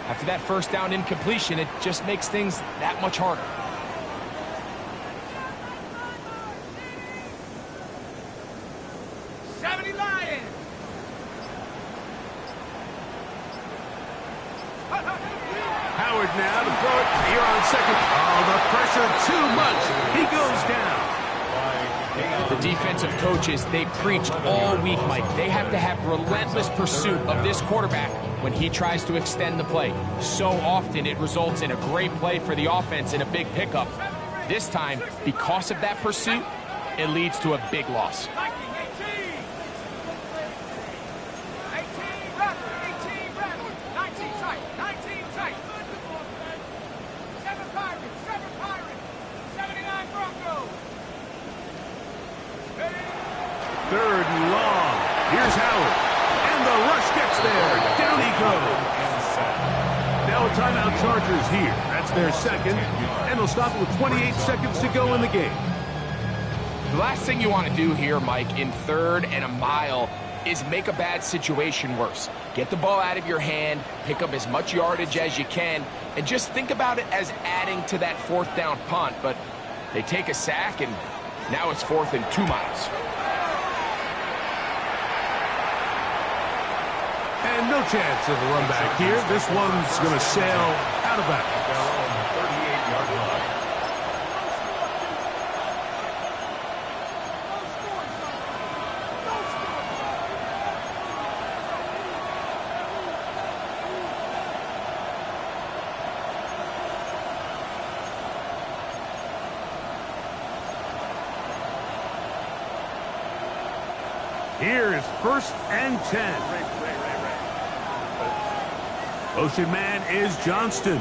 after that 1st down incompletion, it just makes things that much harder. Howard now to throw it here on 2nd. Oh, the pressure too much. He goes down. The defensive coaches, they preach all week, Mike. They have to have relentless pursuit of this quarterback when he tries to extend the play. So often it results in a great play for the offense and a big pickup. This time, because of that pursuit, it leads to a big loss. Third and long. Here's Howard. And the rush gets there. Down he goes. Now a timeout Chargers here. That's their 2nd. And they'll stop it with 28 seconds to go in the game. The last thing you want to do here, Mike, in 3rd and a mile is make a bad situation worse. Get the ball out of your hand, pick up as much yardage as you can, and just think about it as adding to that 4th down punt. But they take a sack, and now it's 4th and 2 miles. And no chance of a run back here. This one's going to sail out of bounds. Their own 38-yard line. Here is 1st and 10. Motion man is Johnston.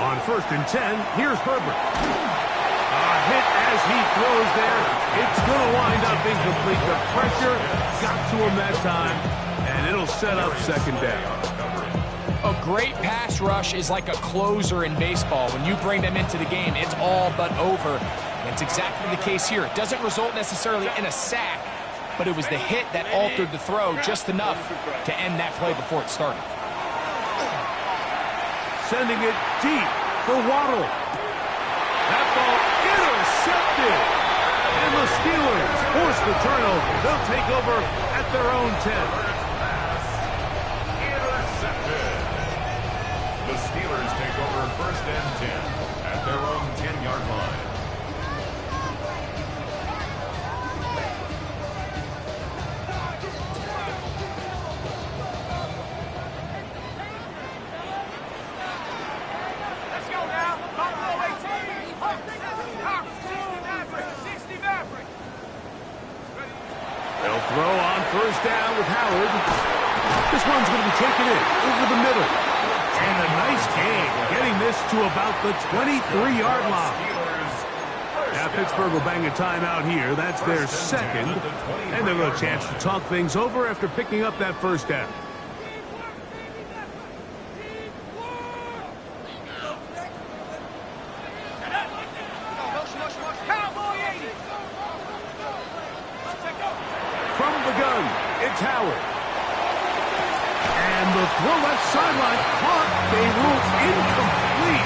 On 1st and 10, here's Herbert. A hit as he throws there. It's going to wind up incomplete. The pressure got to him that time, and it'll set up 2nd down. A great pass rush is like a closer in baseball. When you bring them into the game, it's all but over. That's exactly the case here. It doesn't result necessarily in a sack, but it was the hit that altered the throw just enough to end that play before it started. Sending it deep for Waddle. That ball intercepted. And the Steelers force the turnover. They'll take over at their own 10. Intercepted. The Steelers take over 1st and 10 at their own 10-yard line. Throw on 1st down with Howard. This one's going to be taken in over the middle. And a nice gain, getting this to about the 23-yard line. Now Pittsburgh will bang a timeout here. That's their 2nd. And they'll have a chance to talk things over after picking up that 1st down. From the gun, it's Howard. And the throw left sideline caught. They ruled incomplete.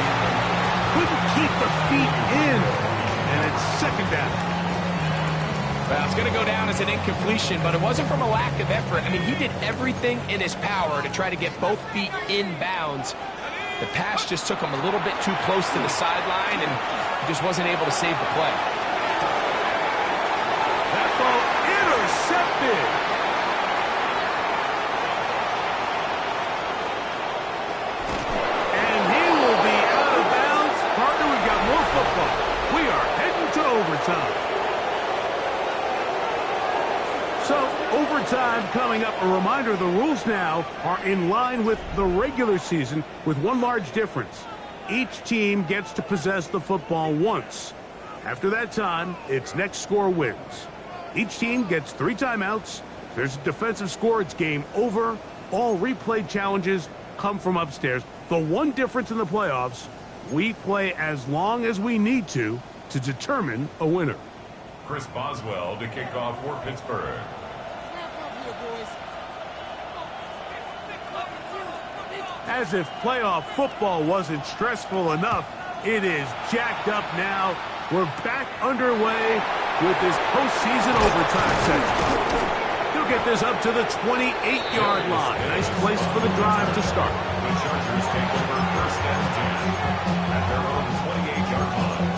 Couldn't keep the feet in. And it's 2nd down. Well, it's going to go down as an incompletion, but it wasn't from a lack of effort. I mean, he did everything in his power to try to get both feet in bounds. The pass just took him a little bit too close to the sideline, and he just wasn't able to save the play. That ball intercepted. And he will be out of bounds. Partner, we've got more football. We are heading to overtime. So, overtime coming up. A reminder, the rules now are in line with the regular season with one large difference. Each team gets to possess the football once. After that time, its next score wins. Each team gets 3 timeouts. If there's a defensive score, it's game over. All replay challenges come from upstairs. The one difference in the playoffs, we play as long as we need to determine a winner. Chris Boswell to kick off for Pittsburgh. As if playoff football wasn't stressful enough, it is jacked up now. We're back underway with this postseason overtime section. He'll get this up to the 28-yard line. Nice place for the drive to start. The Chargers take over 1st and 10 at their own 28-yard line.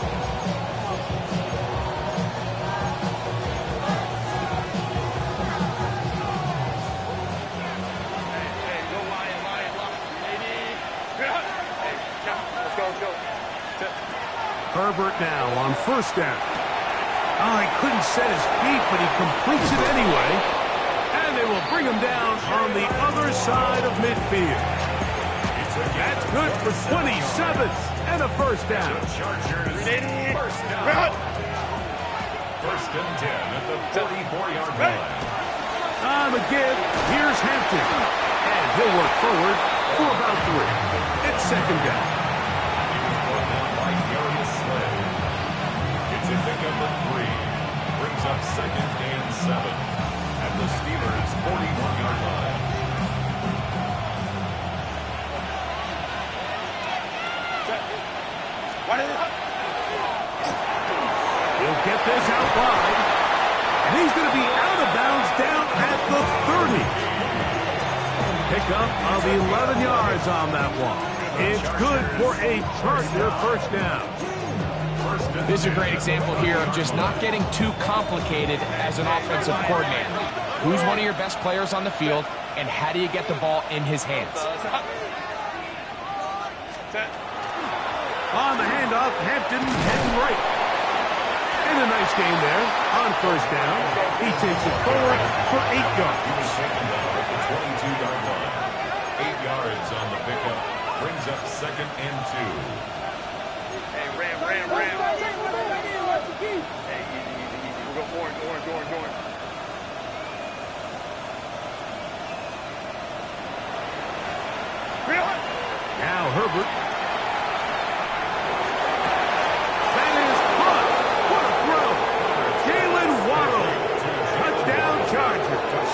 Herbert now on 1st down. Oh, he couldn't set his feet, but he completes it anyway. And they will bring him down on the other side of midfield. That's good for 27 and a 1st down. Chargers 1st down. 1st and 10 at the 44-yard line. On the give, here's Hampton. And he'll work forward for about 3. It's 2nd down. At the Steelers' 41-yard line. He'll get this out wide. And he's going to be out of bounds down at the 30. Pickup of 11 yards on that one. It's good for a Charger first down. This is a great example here of just not getting too complicated as an offensive coordinator. Who's one of your best players on the field, and how do you get the ball in his hands? On the handoff, Hampton heading right. And a nice gain there on first down. He takes it forward for 8 yards. He was taken down at the 22-yard line. 8 yards on the pickup. Brings up 2nd and 2. Hey, Ram. Hey, easy. We'll go orange. Now Herbert. That is caught. What a throw. Jalen Waddle. Touchdown Chargers.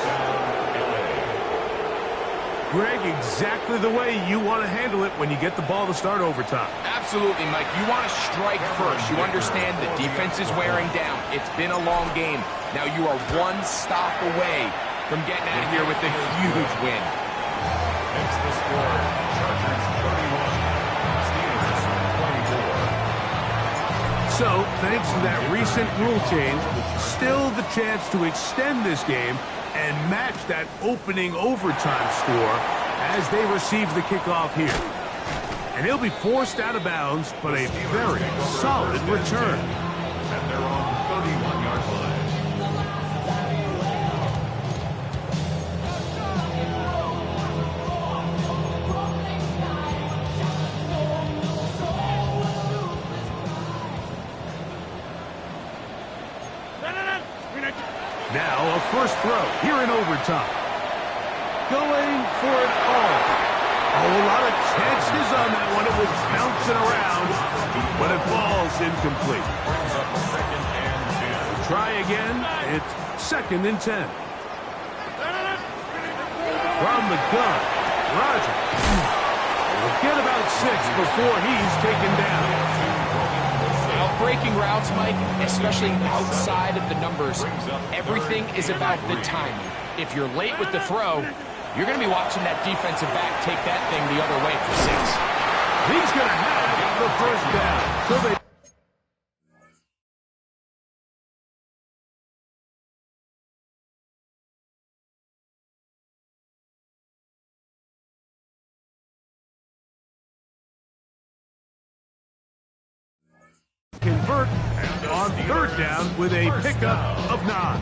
Greg, exactly the way you want to handle it when you get the ball to start overtime. Absolutely, Mike. You want to strike first. You understand the defense is wearing down. It's been a long game. Now you are one stop away from getting out of here with a huge win. Makes the score. Chargers 31. Steelers 24. So, thanks to that recent rule change, still the chance to extend this game and match that opening overtime score as they receive the kickoff here. And he'll be forced out of bounds, but a very solid return. At their own 31-yard line. Now a first throw here in overtime. Going for it all. Oh, a lot of chances on that one. It was bouncing around, but it falls incomplete. Brings up 2nd and 10. Try again. It's 2nd and 10. From the gun, Roger. Will get about 6 before he's taken down. Breaking routes, Mike, especially outside of the numbers, everything is about the timing. If you're late with the throw, you're going to be watching that defensive back take that thing the other way for 6. He's going to have the first down. So they convert on 3rd down with a pickup of 9.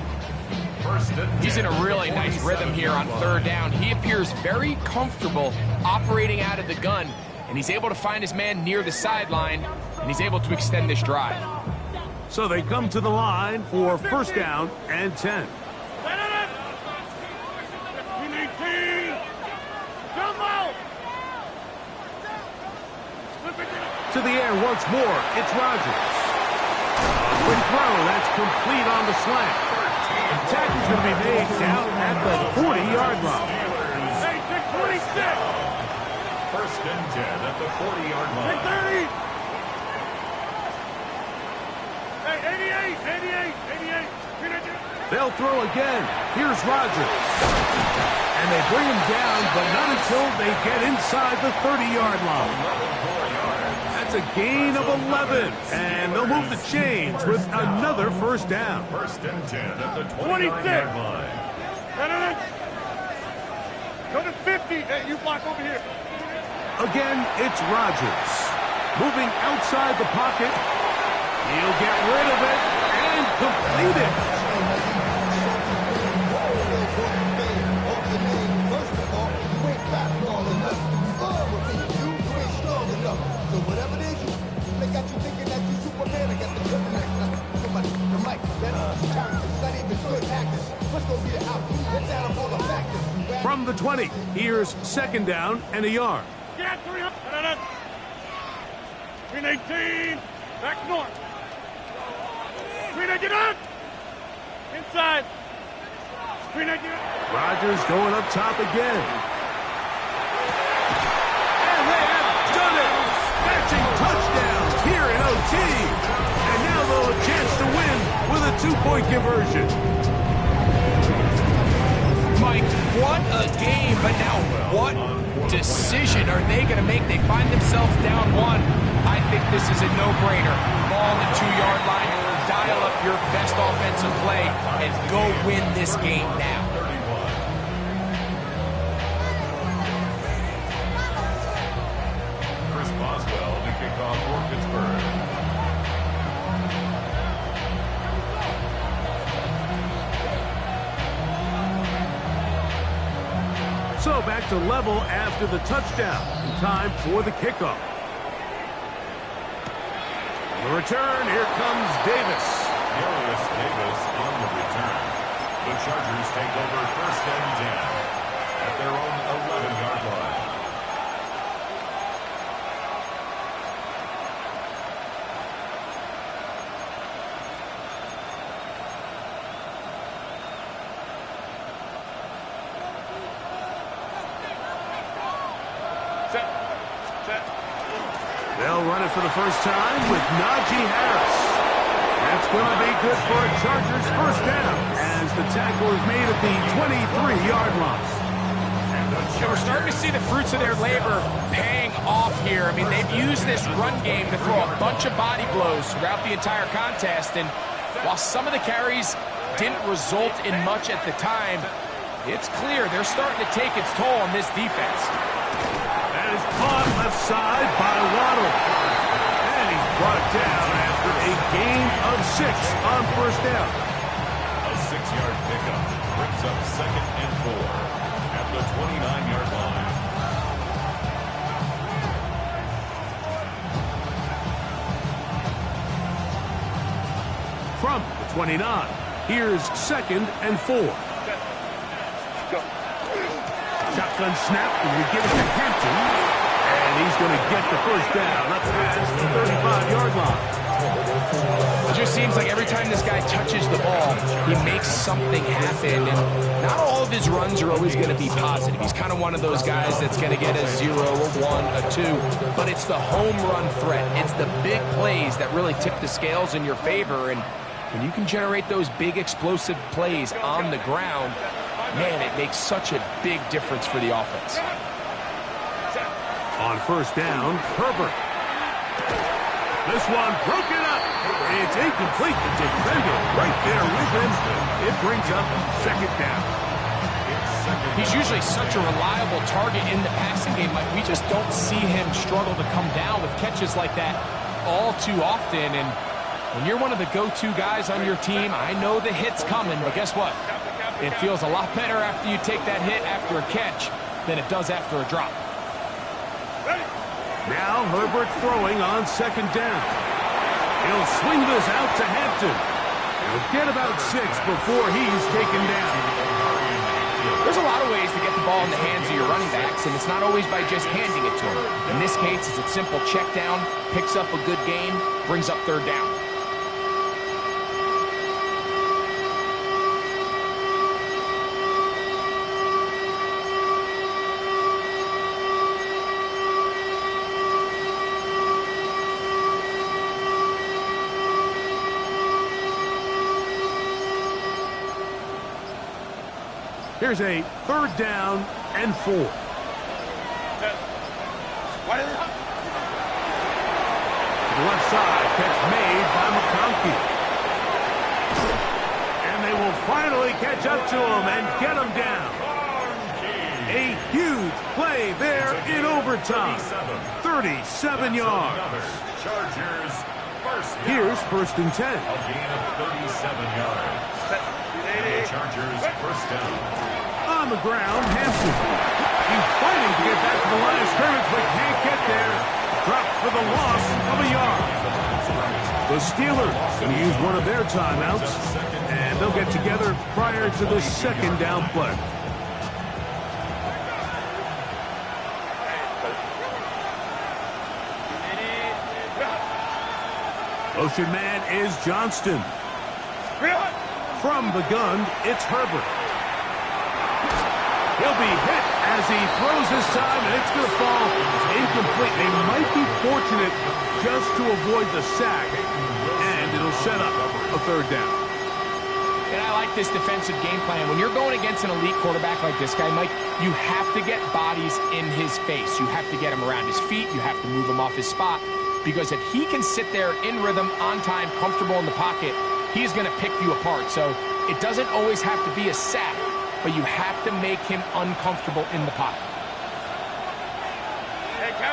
He's in a really nice rhythm here on 3rd down. He appears very comfortable operating out of the gun, and he's able to find his man near the sideline, and he's able to extend this drive. So they come to the line for 1st down and 10. To the air once more, it's Rodgers. Quick throw, that's complete on the slant. The tackle's going to be made down at the 40-yard line. Hey, 26! 1st and 10 at the 40-yard line. 30! Hey, 88! They'll throw again. Here's Rodgers. And they bring him down, but not until they get inside the 30-yard line. That's a gain of 11, and they'll move the chains with another 1st down. 1st and 10 at the 29-yard line. Go to 50. Hey, you block over here. Again, it's Rodgers. Moving outside the pocket. He'll get rid of it and complete it. From the 20, here's 2nd down and a yard. Get 300. 318. Back north. 318. Inside. Rodgers going up top again. And they have done it! Matching touchdowns here in OT. And now they'll have a chance to win with a 2-point conversion. Mike, what a game, but now what decision are they going to make? They find themselves down 1. I think this is a no-brainer. Ball on the 2-yard line. Dial up your best offensive play and go win this game now. Chris Boswell to kick off for Pittsburgh. So back to level after the touchdown. Time for the kickoff. The return, here comes Davis. Darius Davis on the return. The Chargers take over 1st and 10 at their own 11-yard line. They'll run it for the first time with Najee Harris. That's going to be good for a Chargers first down as the tackle is made at the 23-yard line. And we're starting to see the fruits of their labor paying off here. I mean, they've used this run game to throw a bunch of body blows throughout the entire contest. And while some of the carries didn't result in much at the time, it's clear they're starting to take its toll on this defense. That is caught left side by Waddle. And he's brought down after a gain of 6 on first down. A 6-yard pickup brings up 2nd and 4 at the 29-yard line. From the 29, here's 2nd and 4. Shotgun snap, and we give it to Hampton. And he's going to get the first down up past the 35-yard line. It just seems like every time this guy touches the ball, he makes something happen. And not all of his runs are always going to be positive. He's kind of one of those guys that's going to get a 0, a 1, a 2. But it's the home run threat. It's the big plays that really tip the scales in your favor. And when you can generate those big explosive plays on the ground, man, it makes such a big difference for the offense. On first down, Herbert. This one broken up. It's incomplete. The defender right there with him. It brings up 2nd down. He's usually such a reliable target in the passing game. Like, we just don't see him struggle to come down with catches like that all too often. And when you're one of the go-to guys on your team, I know the hit's coming, but guess what? It feels a lot better after you take that hit after a catch than it does after a drop. Now Herbert throwing on 2nd down. He'll swing this out to Hampton. He'll get about 6 before he's taken down. There's a lot of ways to get the ball in the hands of your running backs, and it's not always by just handing it to them. In this case, it's a simple check down, picks up a good gain, brings up 3rd down. Here's a 3rd down and 4. To the left side, catch made by McConkey. And they will finally catch up to him and get him down. A huge play there in overtime. 37 yards. Chargers first down. Here's 1st and 10. A gain of 37 yards. And the Chargers first down. On the ground, Hampton. He's fighting to get back to the line of scrimmage, but can't get there. Dropped for the loss of a yard. The Steelers going to use one of their timeouts, and they'll get together prior to the 2nd down play. Motion man is Johnston. From the gun, it's Herbert. He'll be hit as he throws this time, and it's going to fall incomplete. They might be fortunate just to avoid the sack, and it'll set up a third down. And I like this defensive game plan. When you're going against an elite quarterback like this guy, Mike, you have to get bodies in his face. You have to get him around his feet. You have to move him off his spot. Because if he can sit there in rhythm, on time, comfortable in the pocket, he's going to pick you apart. So it doesn't always have to be a sack, but you have to make him uncomfortable in the pocket. Hey, hey,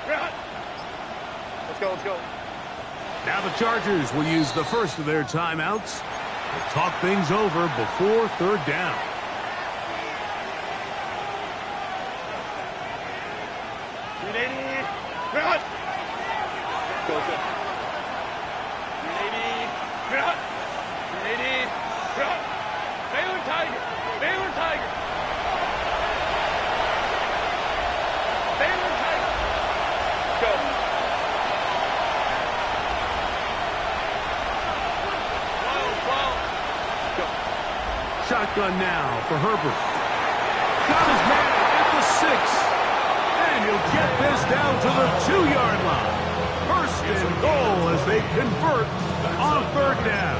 Ram. Let's go. Now the Chargers will use the first of their timeouts to talk things over before third down. Shotgun now for Herbert. Got his man at the 6. And he'll get this down to the 2-yard line. First and goal as they convert on third down.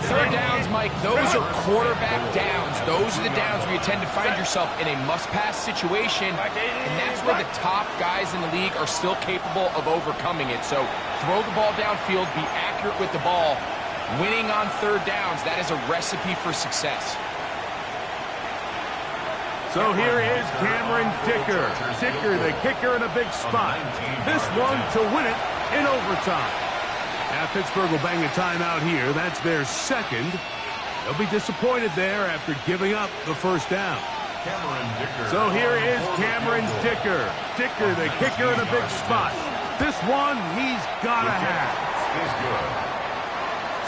Third downs, Mike, those are quarterback downs. Those are the downs where you tend to find yourself in a must-pass situation, and that's where the top guys in the league are still capable of overcoming it. So throw the ball downfield, be accurate with the ball. Winning on third downs, that is a recipe for success. So here is Cameron Dicker. Dicker, the kicker, in a big spot. This one to win it in overtime. Now Pittsburgh will bang a timeout here. That's their second. They'll be disappointed there after giving up the first down. So here is Cameron Dicker. Dicker, the kicker, in a big spot. This one he's got to have. Is good.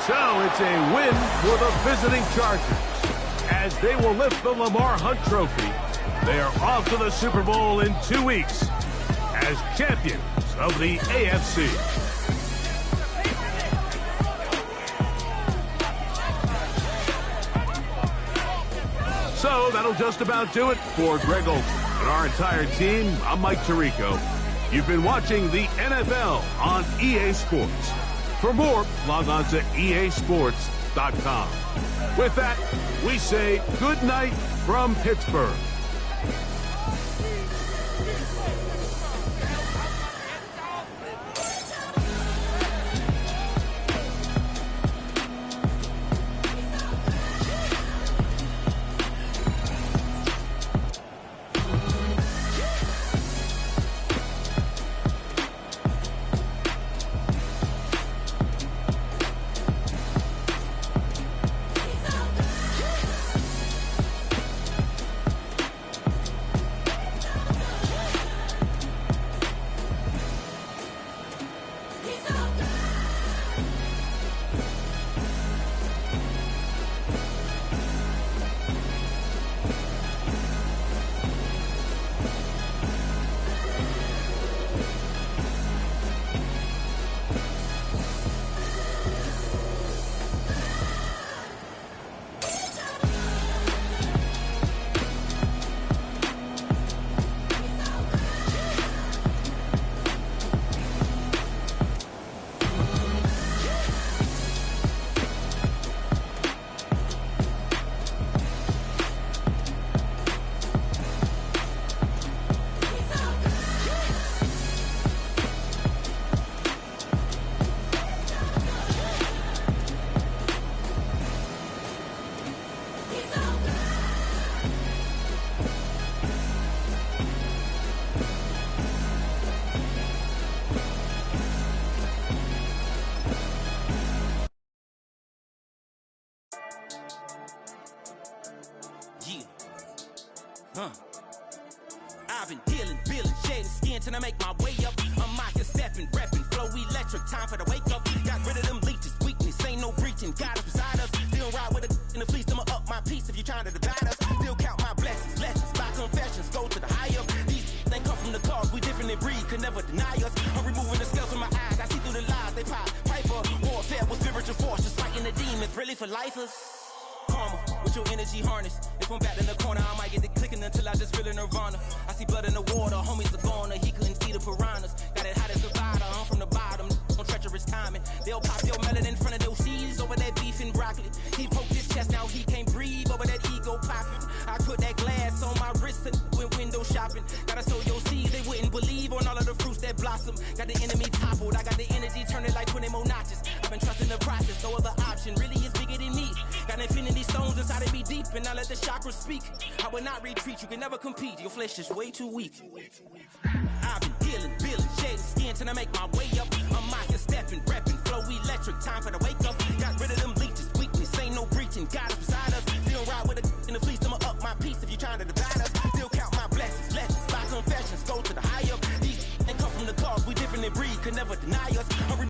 So it's a win for the visiting Chargers as they will lift the Lamar Hunt Trophy. They are off to the Super Bowl in 2 weeks as champions of the AFC. So that'll just about do it for Greg Olsen and our entire team. I'm Mike Tirico. You've been watching the NFL on EA Sports. For more, log on to easports.com. With that, we say good night from Pittsburgh. I've been dealing, shedding skin till I make my way up. I'm out here stepping, repping, flow electric, time for the wake up. Got rid of them leeches, weakness, ain't no breaching. God is beside us, still ride with a in the fleece. I'ma up my piece if you're trying to divide us. Still count my blessings, lessons, by confessions, go to the higher. These they come from the cause, we different in breed, could never deny us. I'm removing the scales from my eyes, I see through the lies they pop. Piper, warfare with spiritual force, just fighting the demons. really for lifers. Karma, with your energy harness. If I'm back in the corner, I might get the clicking until I just feel a nirvana. I see blood in the water, homies are gone, he couldn't see the piranhas. Got it hot as a vital, I'm from the bottom, on treacherous timing. They'll pop your melon in front of those seeds over that beef and broccoli. He poked his chest, now he can't breathe over that ego popping. I put that glass on my wrist and went window shopping. Gotta sow your seeds, they wouldn't believe on all of the fruits that blossom. Got the enemy toppled, I got the energy turning like 20 more notches. I've been trusting the process, no other option really is bigger than me. Got infinity stones inside of me deep, and I let the chakras speak. I will not retreat, you can never compete, your flesh is way too weak. I've been dealing, shading skin till I make my way up. I'm mocking, stepping, repping, flow electric, time for the wake up. Got rid of them